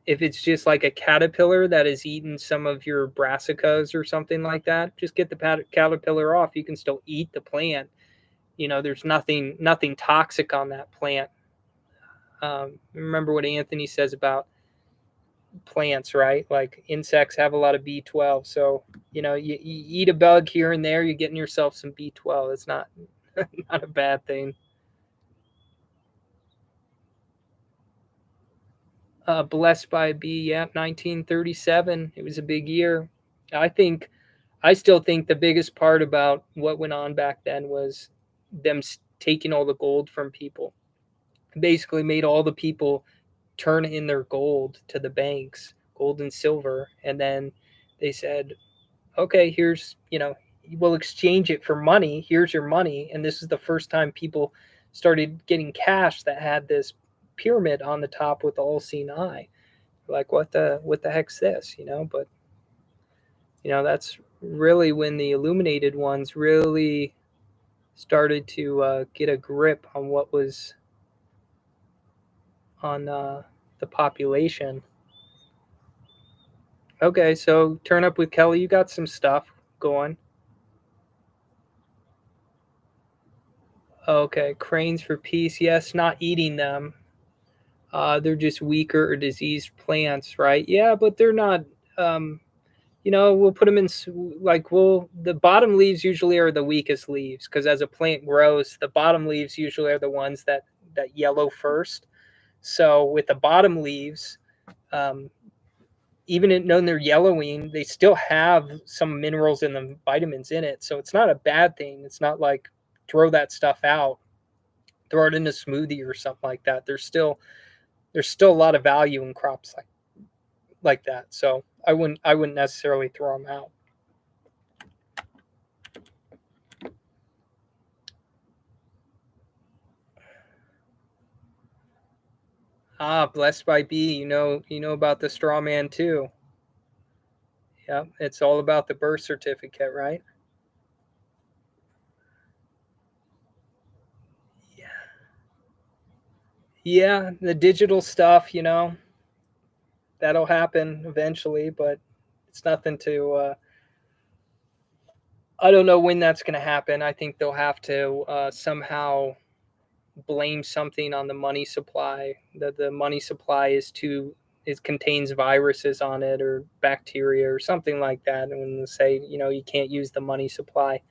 if it's just like a caterpillar that has eaten some of your brassicas or something like that, just get the caterpillar off. You can still eat the plant. There's nothing toxic on that plant. Remember what Anthony says about plants, right? Like, insects have a lot of B12. So, you eat a bug here and there, you're getting yourself some B12. It's not not a bad thing. Blessed by a bee, yeah, 1937. It was a big year. I think, I still think the biggest part about what went on back then was them taking all the gold from people. Basically, made all the people turn in their gold to the banks, gold and silver, and then they said, "Okay, here's, we'll exchange it for money. Here's your money." And this is the first time people started getting cash that had this pyramid on the top with the all-seeing eye. Like, what the heck's this? But that's really when the illuminated ones really started to get a grip on what was on the population. Okay, so turn up with Kelly. You got some stuff going. Okay, cranes for peace. Yes, not eating them. They're just weaker or diseased plants, right? Yeah, but they're not. Um, we'll put them in like the bottom leaves usually are the weakest leaves, because as a plant grows, the bottom leaves usually are the ones that yellow first. So with the bottom leaves, um, even though they're yellowing, they still have some minerals and the vitamins in it. So it's not a bad thing. It's not like throw that stuff out, throw it in a smoothie or something like that. There's still a lot of value in crops like that. So I wouldn't necessarily throw them out. Ah, blessed by B. You know about the straw man too. Yep, it's all about the birth certificate, right? Yeah. Yeah, the digital stuff, that'll happen eventually, but it's nothing to. I don't know when that's going to happen. I think they'll have to somehow blame something on the money supply. That the money supply it contains viruses on it or bacteria or something like that. And when they say, you can't use the money supply,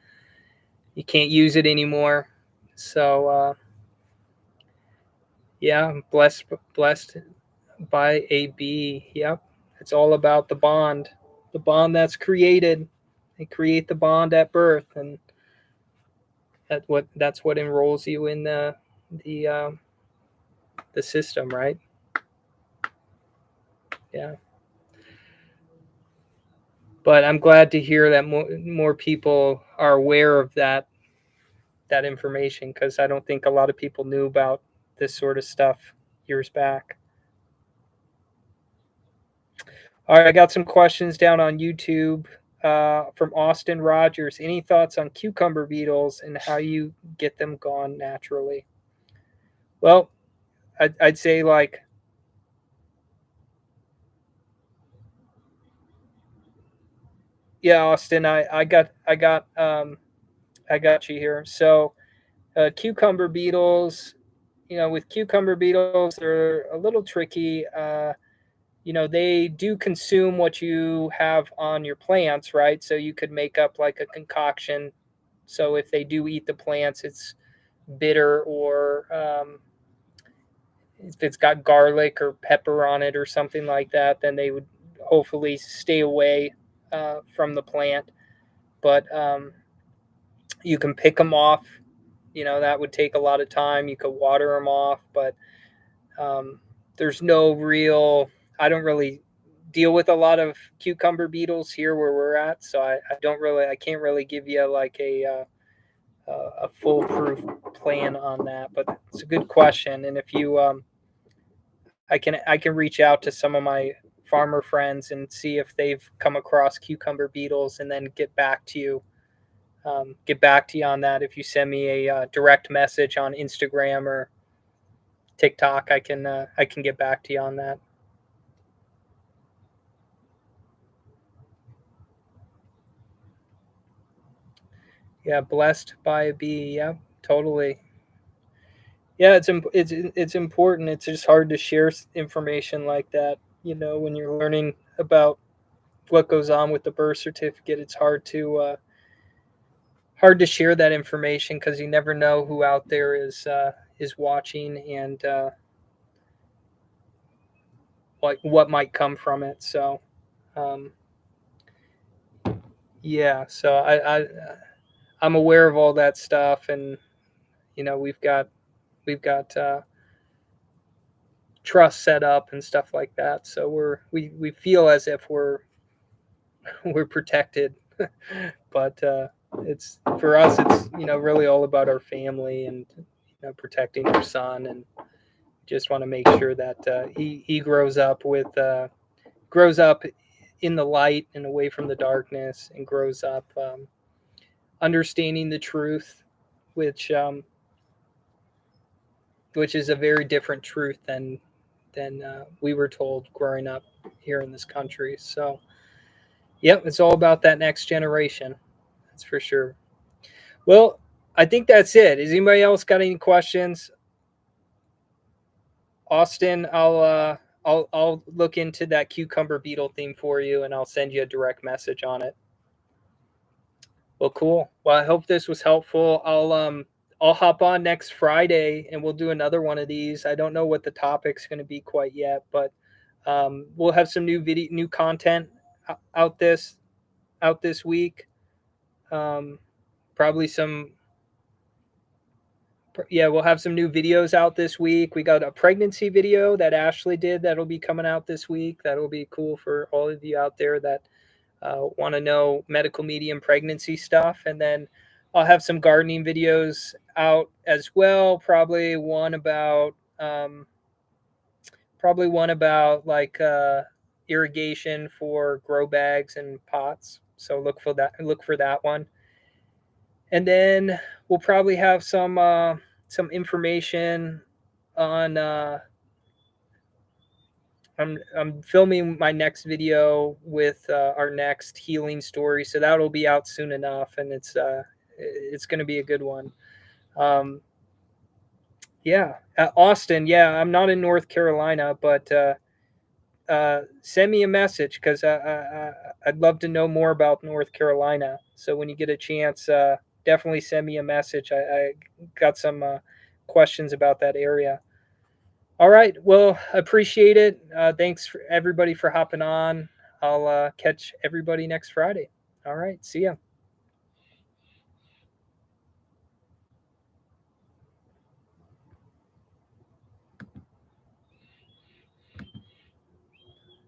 you can't use it anymore. So yeah, blessed by a B. Yep, it's all about the bond that's created. They create the bond at birth, and that's what enrolls you in the the system, right? Yeah. But I'm glad to hear that more people are aware of that information, because I don't think a lot of people knew about this sort of stuff years back. All right, I got some questions down on YouTube from Austin Rogers. Any thoughts on cucumber beetles and how you get them gone naturally? Well, I'd say like, yeah, Austin, I got you here. So cucumber beetles, with cucumber beetles, they're a little tricky. They do consume what you have on your plants, right? So you could make up like a concoction. So if they do eat the plants, it's bitter, or if it's got garlic or pepper on it or something like that, then they would hopefully stay away from the plant. But you can pick them off. That would take a lot of time. You could water them off, but um, there's no real. I don't really deal with a lot of cucumber beetles here where we're at, so I can't really give you like a foolproof plan on that. But it's a good question, and if you I can reach out to some of my farmer friends and see if they've come across cucumber beetles, and then get back to you on that. If you send me a direct message on Instagram or TikTok, I can get back to you on that. Yeah, blessed by a bee. Yeah, totally. Yeah, it's important. It's just hard to share information like that. When you're learning about what goes on with the birth certificate, it's hard to share that information, because you never know who out there is watching, and like what might come from it. So um, yeah, so I'm aware of all that stuff, and we've got trust set up and stuff like that. So we feel as if we're protected, but it's for us. It's really all about our family, and protecting our son, and just want to make sure that he grows up in the light and away from the darkness, and grows up understanding the truth, which which is a very different truth than we were told growing up here in this country. So, yep, it's all about that next generation. That's for sure. Well, I think that's it. Has anybody else got any questions? Austin, I'll look into that cucumber beetle theme for you, and I'll send you a direct message on it. Well, cool. Well, I hope this was helpful. I'll hop on next Friday, and we'll do another one of these. I don't know what the topic's going to be quite yet, but We'll have some new content out this week. Probably some. Yeah, we'll have some new videos out this week. We got a pregnancy video that Ashley did that'll be coming out this week. That'll be cool for all of you out there that want to know medical medium pregnancy stuff. And then I'll have some gardening videos out as well. Probably one about like irrigation for grow bags and pots. So look for that one. And then we'll probably have some information on. I'm filming my next video with our next healing story, so that'll be out soon enough, and it's going to be a good one. Yeah, Austin. Yeah, I'm not in North Carolina, but send me a message because I'd love to know more about North Carolina. So when you get a chance, definitely send me a message. I got some questions about that area. All right. Well, appreciate it. Thanks for everybody for hopping on. I'll catch everybody next Friday. All right. See ya.